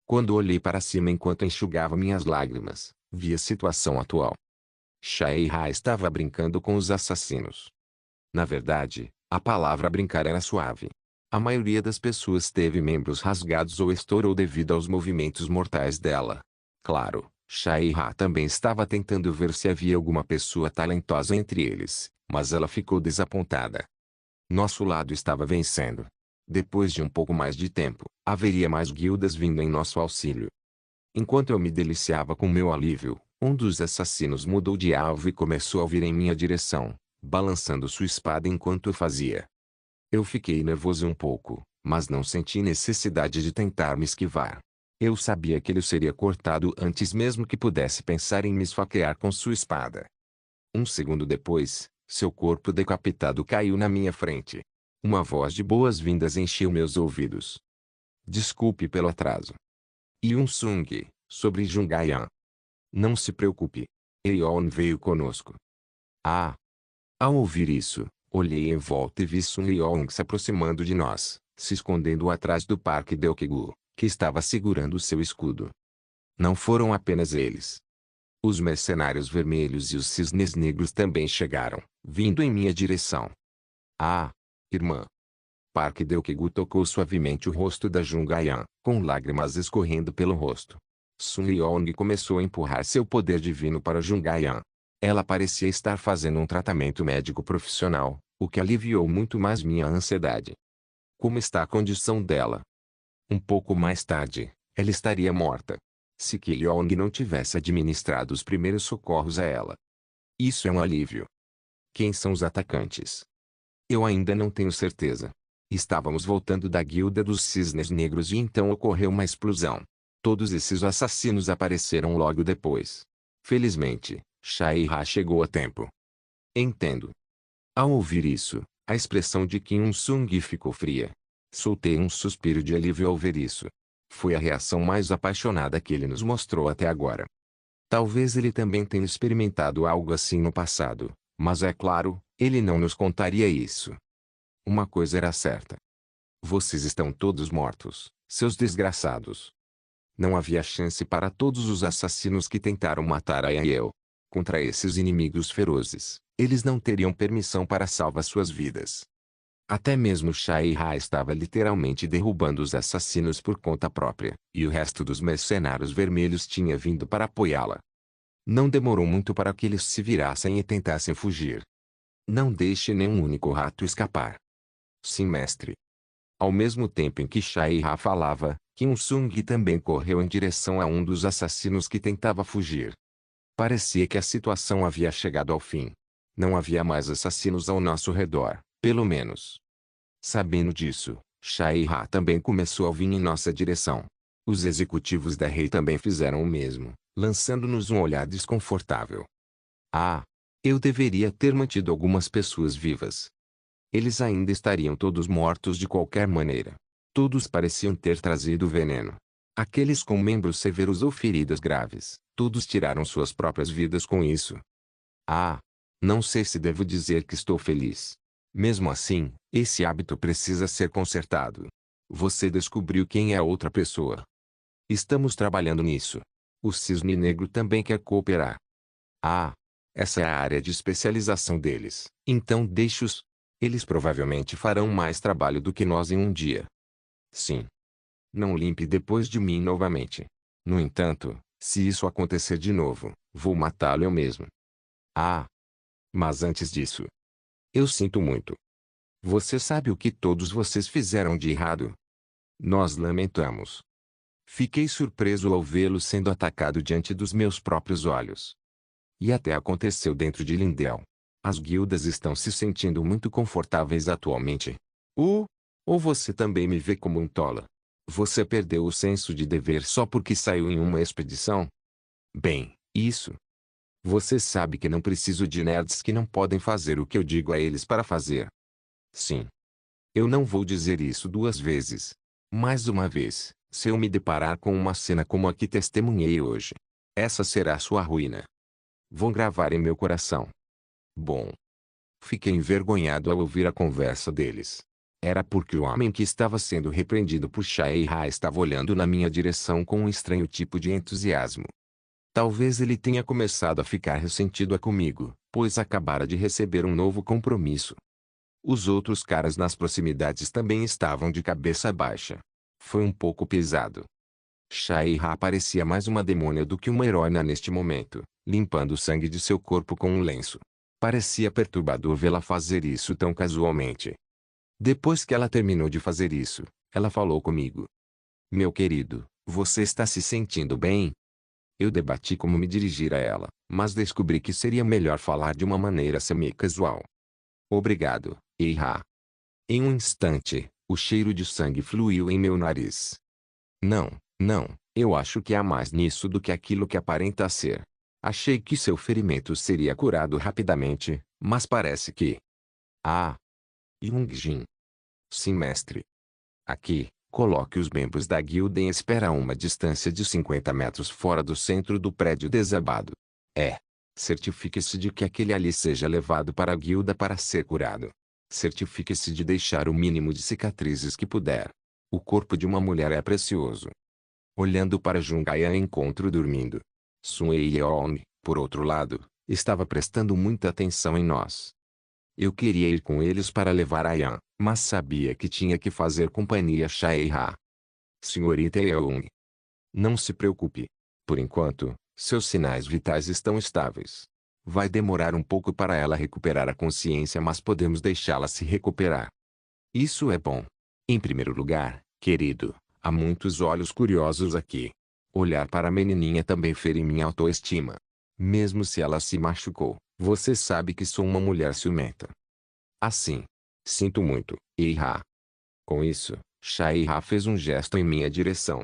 Quando olhei para cima enquanto enxugava minhas lágrimas, vi a situação atual. Shai-Ha estava brincando com os assassinos. Na verdade, a palavra brincar era suave. A maioria das pessoas teve membros rasgados ou estourou devido aos movimentos mortais dela. Claro. Shai-Ha também estava tentando ver se havia alguma pessoa talentosa entre eles, mas ela ficou desapontada. Nosso lado estava vencendo. Depois de um pouco mais de tempo, haveria mais guildas vindo em nosso auxílio. Enquanto eu me deliciava com meu alívio, um dos assassinos mudou de alvo e começou a vir em minha direção, balançando sua espada enquanto eu fazia. Eu fiquei nervoso um pouco, mas não senti necessidade de tentar me esquivar. Eu sabia que ele seria cortado antes mesmo que pudesse pensar em me esfaquear com sua espada. Um segundo depois, seu corpo decapitado caiu na minha frente. Uma voz de boas-vindas encheu meus ouvidos. Desculpe pelo atraso. Yun-sung, sobre Jungaian. Não se preocupe. Eon veio conosco. Ah! Ao ouvir isso, olhei em volta e vi Sun Yeong se aproximando de nós, se escondendo atrás do Parque Deokegu, que estava segurando seu escudo. Não foram apenas eles. Os mercenários vermelhos e os cisnes negros também chegaram, vindo em minha direção. Ah! Irmã! Parque Deokegu tocou suavemente o rosto da Jungaian, com lágrimas escorrendo pelo rosto. Sun Yeong começou a empurrar seu poder divino para Jungaian. Ela parecia estar fazendo um tratamento médico profissional, o que aliviou muito mais minha ansiedade. Como está a condição dela? Um pouco mais tarde, ela estaria morta. Se Ki-Leong não tivesse administrado os primeiros socorros a ela. Isso é um alívio. Quem são os atacantes? Eu ainda não tenho certeza. Estávamos voltando da guilda dos cisnes negros e então ocorreu uma explosão. Todos esses assassinos apareceram logo depois. Felizmente, Shai-Ha chegou a tempo. Entendo. Ao ouvir isso, a expressão de Kim Un-sung ficou fria. Soltei um suspiro de alívio ao ver isso. Foi a reação mais apaixonada que ele nos mostrou até agora. Talvez ele também tenha experimentado algo assim no passado, mas é claro, ele não nos contaria isso. Uma coisa era certa. Vocês estão todos mortos, seus desgraçados. Não havia chance para todos os assassinos que tentaram matar a Yael. Contra esses inimigos ferozes, eles não teriam permissão para salvar suas vidas. Até mesmo Shai-Ha estava literalmente derrubando os assassinos por conta própria, e o resto dos mercenários vermelhos tinha vindo para apoiá-la. Não demorou muito para que eles se virassem e tentassem fugir. Não deixe nenhum único rato escapar. Sim, mestre. Ao mesmo tempo em que Shai-Ha falava, Kim Sung também correu em direção a um dos assassinos que tentava fugir. Parecia que a situação havia chegado ao fim. Não havia mais assassinos ao nosso redor, pelo menos. Sabendo disso, Shai-Ha também começou a vir em nossa direção. Os executivos da Rei também fizeram o mesmo, lançando-nos um olhar desconfortável. Ah! Eu deveria ter mantido algumas pessoas vivas. Eles ainda estariam todos mortos de qualquer maneira. Todos pareciam ter trazido veneno. Aqueles com membros severos ou feridas graves, todos tiraram suas próprias vidas com isso. Ah! Não sei se devo dizer que estou feliz. Mesmo assim, esse hábito precisa ser consertado. Você descobriu quem é a outra pessoa. Estamos trabalhando nisso. O cisne negro também quer cooperar. Ah! Essa é a área de especialização deles. Então deixe-os. Eles provavelmente farão mais trabalho do que nós em um dia. Sim. Não limpe depois de mim novamente. No entanto, se isso acontecer de novo, vou matá-lo eu mesmo. Ah! Mas antes disso, eu sinto muito. Você sabe o que todos vocês fizeram de errado? Nós lamentamos. Fiquei surpreso ao vê-lo sendo atacado diante dos meus próprios olhos. E até aconteceu dentro de Lindell. As guildas estão se sentindo muito confortáveis atualmente. Ou você também me vê como um tola? Você perdeu o senso de dever só porque saiu em uma expedição? Bem, isso. Você sabe que não preciso de nerds que não podem fazer o que eu digo a eles para fazer. Sim. Eu não vou dizer isso duas vezes. Mais uma vez, se eu me deparar com uma cena como a que testemunhei hoje. Essa será sua ruína. Vou gravar em meu coração. Bom. Fiquei envergonhado ao ouvir a conversa deles. Era porque o homem que estava sendo repreendido por Shai-Ha estava olhando na minha direção com um estranho tipo de entusiasmo. Talvez ele tenha começado a ficar ressentido comigo, pois acabara de receber um novo compromisso. Os outros caras nas proximidades também estavam de cabeça baixa. Foi um pouco pesado. Shai-Ha parecia mais uma demônia do que uma heroína neste momento, limpando o sangue de seu corpo com um lenço. Parecia perturbador vê-la fazer isso tão casualmente. Depois que ela terminou de fazer isso, ela falou comigo. Meu querido, você está se sentindo bem? Eu debati como me dirigir a ela, mas descobri que seria melhor falar de uma maneira semi-casual. Obrigado, Eira. Em um instante, o cheiro de sangue fluiu em meu nariz. Não, não, eu acho que há mais nisso do que aquilo que aparenta ser. Achei que seu ferimento seria curado rapidamente, mas parece que... Ah! Yungjin. Sim, mestre. Aqui, coloque os membros da guilda em espera a uma distância de 50 metros fora do centro do prédio desabado. Certifique-se de que aquele ali seja levado para a guilda para ser curado. Certifique-se de deixar o mínimo de cicatrizes que puder. O corpo de uma mulher é precioso. Olhando para Jungaia encontro dormindo. Sun Yeon, por outro lado, estava prestando muita atenção em nós. Eu queria ir com eles para levar a Yan, mas sabia que tinha que fazer companhia a Shaeha. Senhorita Yeon. Não se preocupe. Por enquanto, seus sinais vitais estão estáveis. Vai demorar um pouco para ela recuperar a consciência, mas podemos deixá-la se recuperar. Isso é bom. Em primeiro lugar, querido, há muitos olhos curiosos aqui. Olhar para a menininha também fere minha autoestima. Mesmo se ela se machucou, você sabe que sou uma mulher ciumenta. Assim. Sinto muito, Eira. Com isso, Shaeha fez um gesto em minha direção.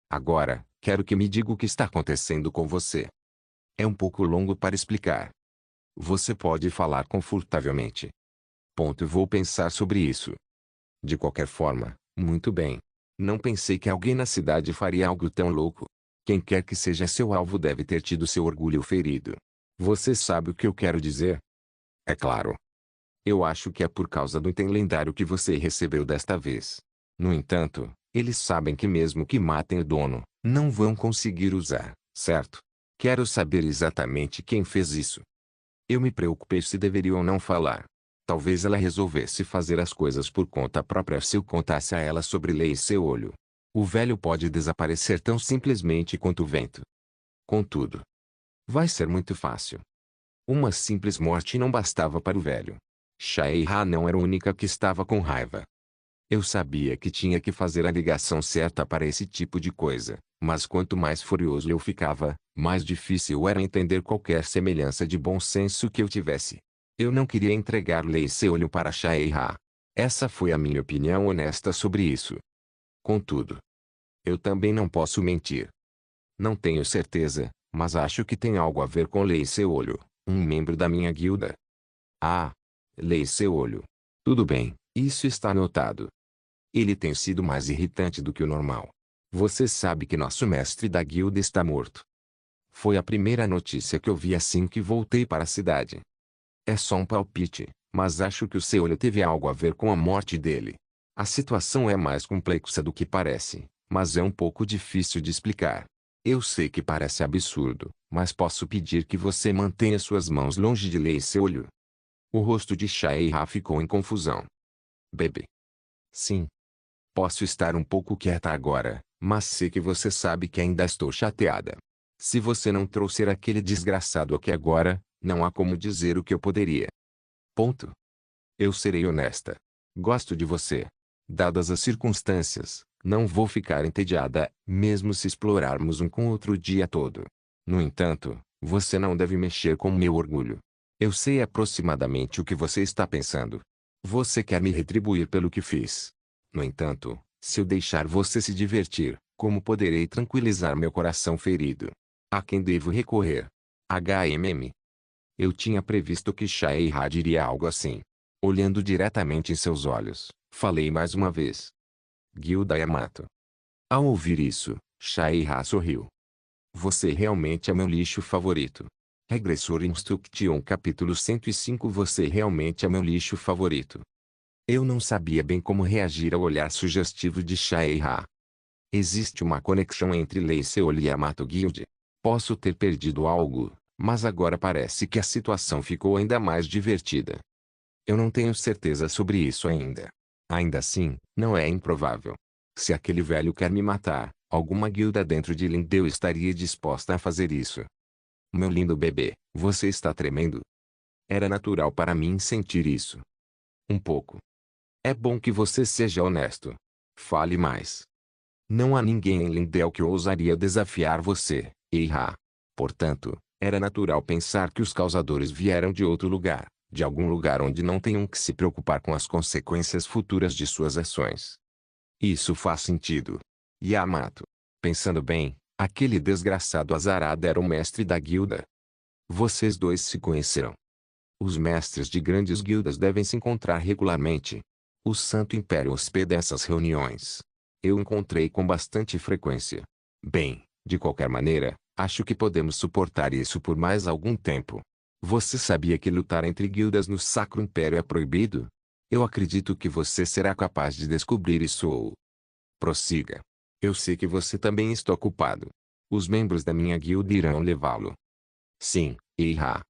Agora, quero que me diga o que está acontecendo com você. É um pouco longo para explicar. Você pode falar confortavelmente. Vou pensar sobre isso. De qualquer forma, muito bem. Não pensei que alguém na cidade faria algo tão louco. Quem quer que seja seu alvo deve ter tido seu orgulho ferido. Você sabe o que eu quero dizer? É claro. Eu acho que é por causa do item lendário que você recebeu desta vez. No entanto, eles sabem que mesmo que matem o dono, não vão conseguir usar, certo? Quero saber exatamente quem fez isso. Eu me preocupei se deveria ou não falar. Talvez ela resolvesse fazer as coisas por conta própria se eu contasse a ela sobre Lei seu olho. O velho pode desaparecer tão simplesmente quanto o vento. Contudo, vai ser muito fácil. Uma simples morte não bastava para o velho. Shaeha não era a única que estava com raiva. Eu sabia que tinha que fazer a ligação certa para esse tipo de coisa, mas quanto mais furioso eu ficava, mais difícil era entender qualquer semelhança de bom senso que eu tivesse. Eu não queria entregar Lei seu olho para Shaeha. Essa foi a minha opinião honesta sobre isso. Contudo, eu também não posso mentir. Não tenho certeza, mas acho que tem algo a ver com Lei seu olho, um membro da minha guilda. Ah, Lei seu olho. Tudo bem, isso está anotado. Ele tem sido mais irritante do que o normal. Você sabe que nosso mestre da guilda está morto. Foi a primeira notícia que eu vi assim que voltei para a cidade. É só um palpite, mas acho que o seu olho teve algo a ver com a morte dele. A situação é mais complexa do que parece, mas é um pouco difícil de explicar. Eu sei que parece absurdo, mas posso pedir que você mantenha suas mãos longe de Lei seu olho. O rosto de Shaeha ficou em confusão. Bebê. Sim. Posso estar um pouco quieta agora, mas sei que você sabe que ainda estou chateada. Se você não trouxer aquele desgraçado aqui agora, não há como dizer o que eu poderia. Ponto. Eu serei honesta. Gosto de você. Dadas as circunstâncias, não vou ficar entediada, mesmo se explorarmos um com outro o dia todo. No entanto, você não deve mexer com meu orgulho. Eu sei aproximadamente o que você está pensando. Você quer me retribuir pelo que fiz. No entanto, se eu deixar você se divertir, como poderei tranquilizar meu coração ferido? A quem devo recorrer? HMM. Eu tinha previsto que Shaeha diria algo assim. Olhando diretamente em seus olhos, falei mais uma vez. Guilda Yamato. Ao ouvir isso, Shaeha sorriu. Você realmente é meu lixo favorito. Regressor Instruction capítulo 105. Você realmente é meu lixo favorito. Eu não sabia bem como reagir ao olhar sugestivo de Shaeha. Existe uma conexão entre Lei Seol e Yamato Guild. Posso ter perdido algo, mas agora parece que a situação ficou ainda mais divertida. Eu não tenho certeza sobre isso ainda. Ainda assim, não é improvável. Se aquele velho quer me matar, alguma guilda dentro de Lindeu estaria disposta a fazer isso. Meu lindo bebê, você está tremendo? Era natural para mim sentir isso. Um pouco. É bom que você seja honesto. Fale mais. Não há ninguém em Lindell que ousaria desafiar você, Eira. Portanto, era natural pensar que os causadores vieram de outro lugar, de algum lugar onde não tenham que se preocupar com as consequências futuras de suas ações. Isso faz sentido. Yamato. Pensando bem, aquele desgraçado azarado era o mestre da guilda. Vocês dois se conhecerão. Os mestres de grandes guildas devem se encontrar regularmente. O Santo Império hospeda essas reuniões. Eu encontrei com bastante frequência. Bem, de qualquer maneira, acho que podemos suportar isso por mais algum tempo. Você sabia que lutar entre guildas no Sacro Império é proibido? Eu acredito que você será capaz de descobrir isso ou... Prossiga. Eu sei que você também está ocupado. Os membros da minha guilda irão levá-lo. Sim, Eira.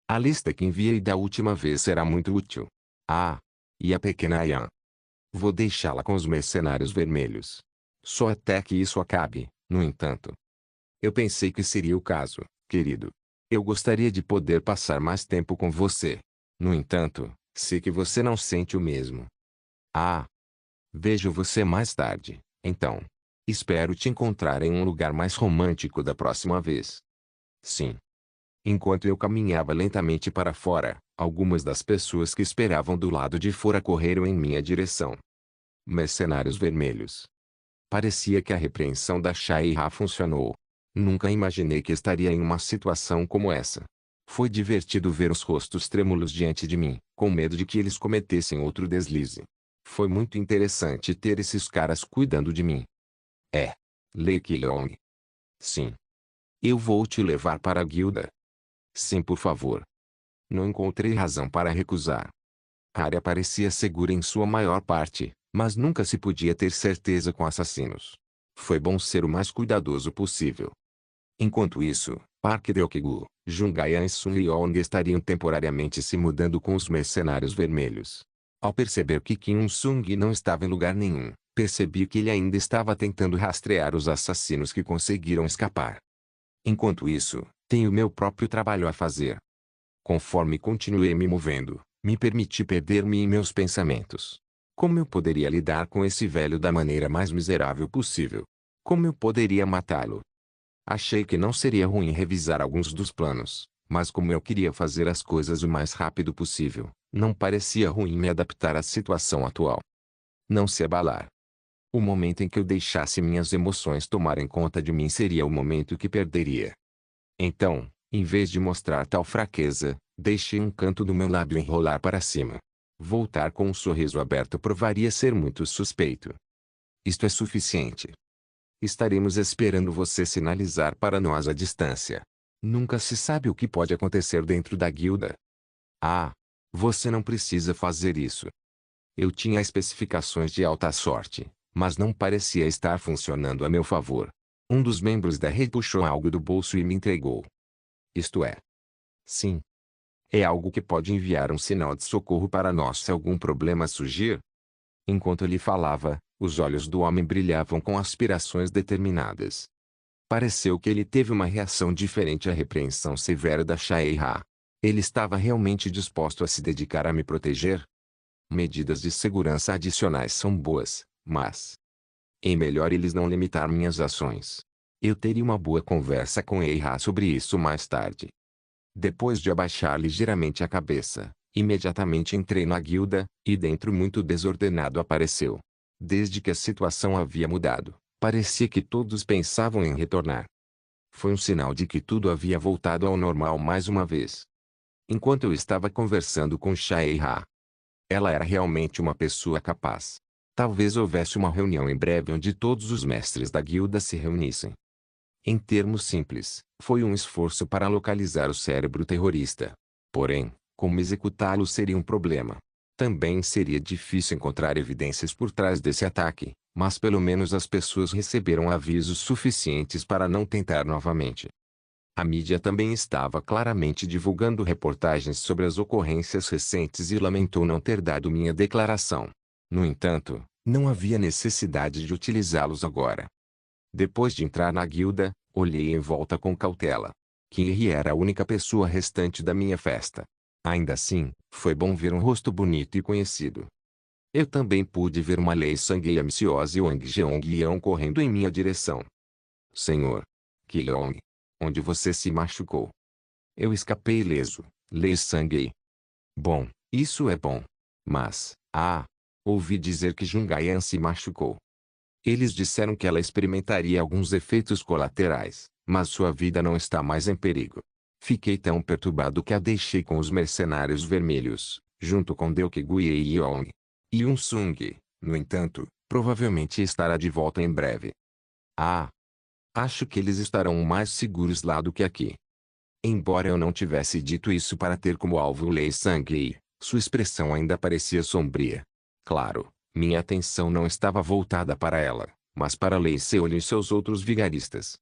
A lista que enviei da última vez será muito útil. Ah, e a pequena Ayan. Vou deixá-la com os mercenários vermelhos. Só até que isso acabe, no entanto. Eu pensei que seria o caso, querido. Eu gostaria de poder passar mais tempo com você. No entanto, sei que você não sente o mesmo. Ah. Vejo você mais tarde, então. Espero te encontrar em um lugar mais romântico da próxima vez. Sim. Enquanto eu caminhava lentamente para fora, algumas das pessoas que esperavam do lado de fora correram em minha direção. Mercenários vermelhos. Parecia que a repreensão da Shaira funcionou. Nunca imaginei que estaria em uma situação como essa. Foi divertido ver os rostos trêmulos diante de mim, com medo de que eles cometessem outro deslize. Foi muito interessante ter esses caras cuidando de mim. É. Lei Keelong. Sim. Eu vou te levar para a guilda. Sim, por favor. Não encontrei razão para recusar. A área parecia segura em sua maior parte, mas nunca se podia ter certeza com assassinos. Foi bom ser o mais cuidadoso possível. Enquanto isso, Park Deokigu, Jungayan e Sun Yeong estariam temporariamente se mudando com os mercenários vermelhos. Ao perceber que Kim Sung não estava em lugar nenhum, percebi que ele ainda estava tentando rastrear os assassinos que conseguiram escapar. Enquanto isso, tenho meu próprio trabalho a fazer. Conforme continuei me movendo, me permiti perder-me em meus pensamentos. Como eu poderia lidar com esse velho da maneira mais miserável possível? Como eu poderia matá-lo? Achei que não seria ruim revisar alguns dos planos, mas como eu queria fazer as coisas o mais rápido possível, não parecia ruim me adaptar à situação atual. Não se abalar. O momento em que eu deixasse minhas emoções tomarem conta de mim seria o momento que perderia. Então, em vez de mostrar tal fraqueza, deixei um canto do meu lábio enrolar para cima. Voltar com um sorriso aberto provaria ser muito suspeito. Isto é suficiente. Estaremos esperando você sinalizar para nós a distância. Nunca se sabe o que pode acontecer dentro da guilda. Ah, você não precisa fazer isso. Eu tinha especificações de alta sorte, mas não parecia estar funcionando a meu favor. Um dos membros da rede puxou algo do bolso e me entregou. Isto é. Sim. É algo que pode enviar um sinal de socorro para nós se algum problema surgir. Enquanto ele falava, os olhos do homem brilhavam com aspirações determinadas. Pareceu que ele teve uma reação diferente à repreensão severa da Shaira. Ele estava realmente disposto a se dedicar a me proteger? Medidas de segurança adicionais são boas, mas é melhor eles não limitar minhas ações. Eu teria uma boa conversa com Eira sobre isso mais tarde. Depois de abaixar ligeiramente a cabeça, imediatamente entrei na guilda, e dentro muito desordenado apareceu. Desde que a situação havia mudado, parecia que todos pensavam em retornar. Foi um sinal de que tudo havia voltado ao normal mais uma vez. Enquanto eu estava conversando com Shaira, ela era realmente uma pessoa capaz. Talvez houvesse uma reunião em breve onde todos os mestres da guilda se reunissem. Em termos simples, foi um esforço para localizar o cérebro terrorista. Porém, como executá-lo seria um problema. Também seria difícil encontrar evidências por trás desse ataque, mas pelo menos as pessoas receberam avisos suficientes para não tentar novamente. A mídia também estava claramente divulgando reportagens sobre as ocorrências recentes e lamentou não ter dado minha declaração. No entanto, não havia necessidade de utilizá-los agora. Depois de entrar na guilda, olhei em volta com cautela. Kinri era a única pessoa restante da minha festa. Ainda assim, foi bom ver um rosto bonito e conhecido. Eu também pude ver uma Lei Sangue ambiciosa e Wang Jeong correndo em minha direção. Senhor Qilong, onde você se machucou? Eu escapei ileso, Lei Sangue. Bom, isso é bom. Mas, ouvi dizer que Jungaian se machucou. Eles disseram que ela experimentaria alguns efeitos colaterais, mas sua vida não está mais em perigo. Fiquei tão perturbado que a deixei com os mercenários vermelhos, junto com Deokigui e Yeong. Yun Sung, no entanto, provavelmente estará de volta em breve. Acho que eles estarão mais seguros lá do que aqui. Embora eu não tivesse dito isso para ter como alvo Lei Sangue, sua expressão ainda parecia sombria. Claro, minha atenção não estava voltada para ela, mas para Lei Seol e seus outros vigaristas.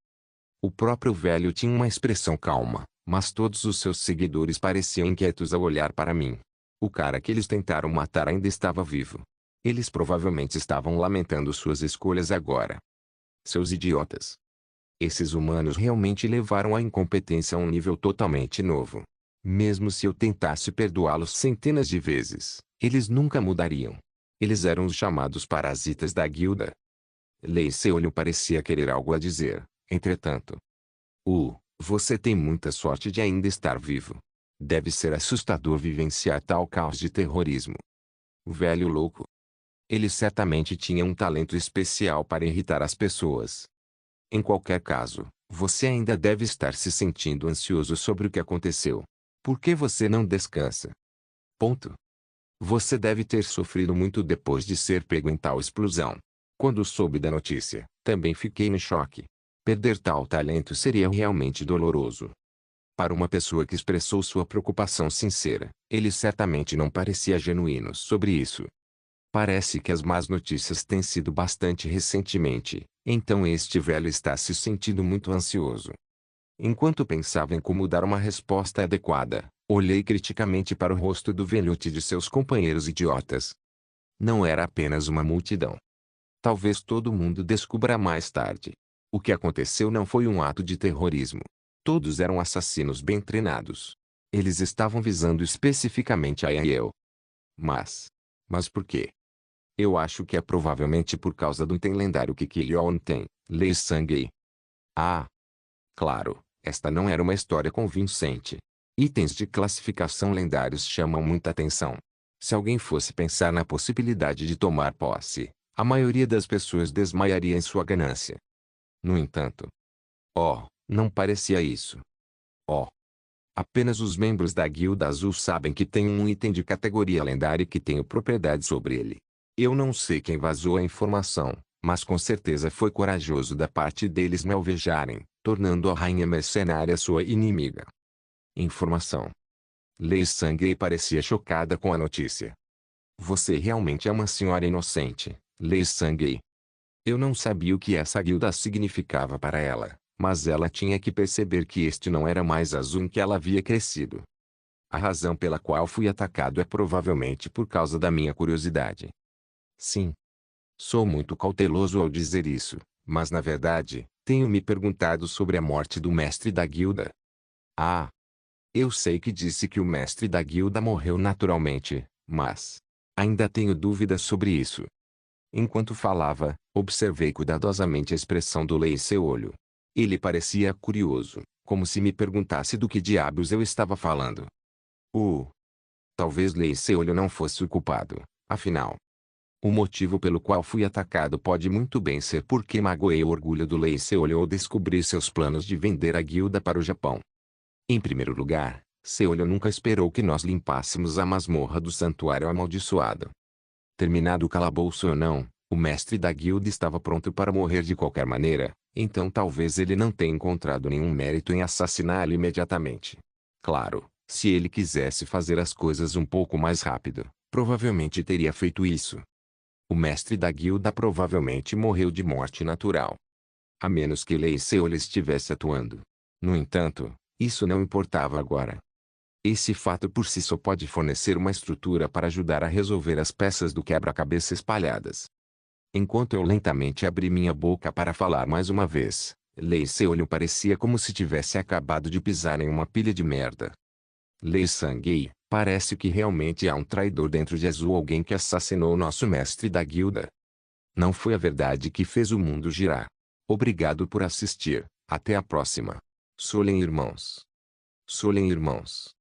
O próprio velho tinha uma expressão calma, mas todos os seus seguidores pareciam inquietos ao olhar para mim. O cara que eles tentaram matar ainda estava vivo. Eles provavelmente estavam lamentando suas escolhas agora. Seus idiotas. Esses humanos realmente levaram a incompetência a um nível totalmente novo. Mesmo se eu tentasse perdoá-los centenas de vezes, eles nunca mudariam. Eles eram os chamados parasitas da guilda. Lei Seolho parecia querer algo a dizer, entretanto. Você tem muita sorte de ainda estar vivo. Deve ser assustador vivenciar tal caos de terrorismo. O velho louco. Ele certamente tinha um talento especial para irritar as pessoas. Em qualquer caso, você ainda deve estar se sentindo ansioso sobre o que aconteceu. Por que você não descansa? Ponto. Você deve ter sofrido muito depois de ser pego em tal explosão. Quando soube da notícia, também fiquei em choque. Perder tal talento seria realmente doloroso. Para uma pessoa que expressou sua preocupação sincera, ele certamente não parecia genuíno sobre isso. Parece que as más notícias têm sido bastante recentemente, então este velho está se sentindo muito ansioso. Enquanto pensava em como dar uma resposta adequada, olhei criticamente para o rosto do velhote e de seus companheiros idiotas. Não era apenas uma multidão. Talvez todo mundo descubra mais tarde. O que aconteceu não foi um ato de terrorismo. Todos eram assassinos bem treinados. Eles estavam visando especificamente a Yael. Mas por quê? Eu acho que é provavelmente por causa do item lendário que Killion tem, Lei Sangue. Claro, esta não era uma história convincente. Itens de classificação lendários chamam muita atenção. Se alguém fosse pensar na possibilidade de tomar posse, a maioria das pessoas desmaiaria em sua ganância. No entanto, não parecia isso. Apenas os membros da Guilda Azul sabem que tem um item de categoria lendária que tem propriedade sobre ele. Eu não sei quem vazou a informação, mas com certeza foi corajoso da parte deles me alvejarem, tornando a rainha mercenária sua inimiga. Informação. Lei Sangue parecia chocada com a notícia. Você realmente é uma senhora inocente, Lei Sangue. Eu não sabia o que essa guilda significava para ela, mas ela tinha que perceber que este não era mais azul em que ela havia crescido. A razão pela qual fui atacado é provavelmente por causa da minha curiosidade. Sim. Sou muito cauteloso ao dizer isso, mas na verdade, tenho me perguntado sobre a morte do mestre da guilda. Eu sei que disse que o mestre da guilda morreu naturalmente, mas ainda tenho dúvidas sobre isso. Enquanto falava, observei cuidadosamente a expressão do Lei Seolho. Ele parecia curioso, como se me perguntasse do que diabos eu estava falando. Talvez Lei Seolho não fosse o culpado, afinal. O motivo pelo qual fui atacado pode muito bem ser porque magoei o orgulho do Lei Seolho ou descobri seus planos de vender a guilda para o Japão. Em primeiro lugar, Seolho nunca esperou que nós limpássemos a masmorra do santuário amaldiçoado. Terminado o calabouço ou não, o mestre da guilda estava pronto para morrer de qualquer maneira, então talvez ele não tenha encontrado nenhum mérito em assassiná-lo imediatamente. Claro, se ele quisesse fazer as coisas um pouco mais rápido, provavelmente teria feito isso. O mestre da guilda provavelmente morreu de morte natural. A menos que Lei Seolho estivesse atuando. No entanto, isso não importava agora. Esse fato por si só pode fornecer uma estrutura para ajudar a resolver as peças do quebra-cabeça espalhadas. Enquanto eu lentamente abri minha boca para falar mais uma vez, Lei Seolho parecia como se tivesse acabado de pisar em uma pilha de merda. Lei Sangue, Parece que realmente há um traidor dentro de Azul, alguém que assassinou nosso mestre da guilda. Não foi a verdade que fez o mundo girar. Obrigado por assistir. Até a próxima. Solen irmãos. Solen irmãos.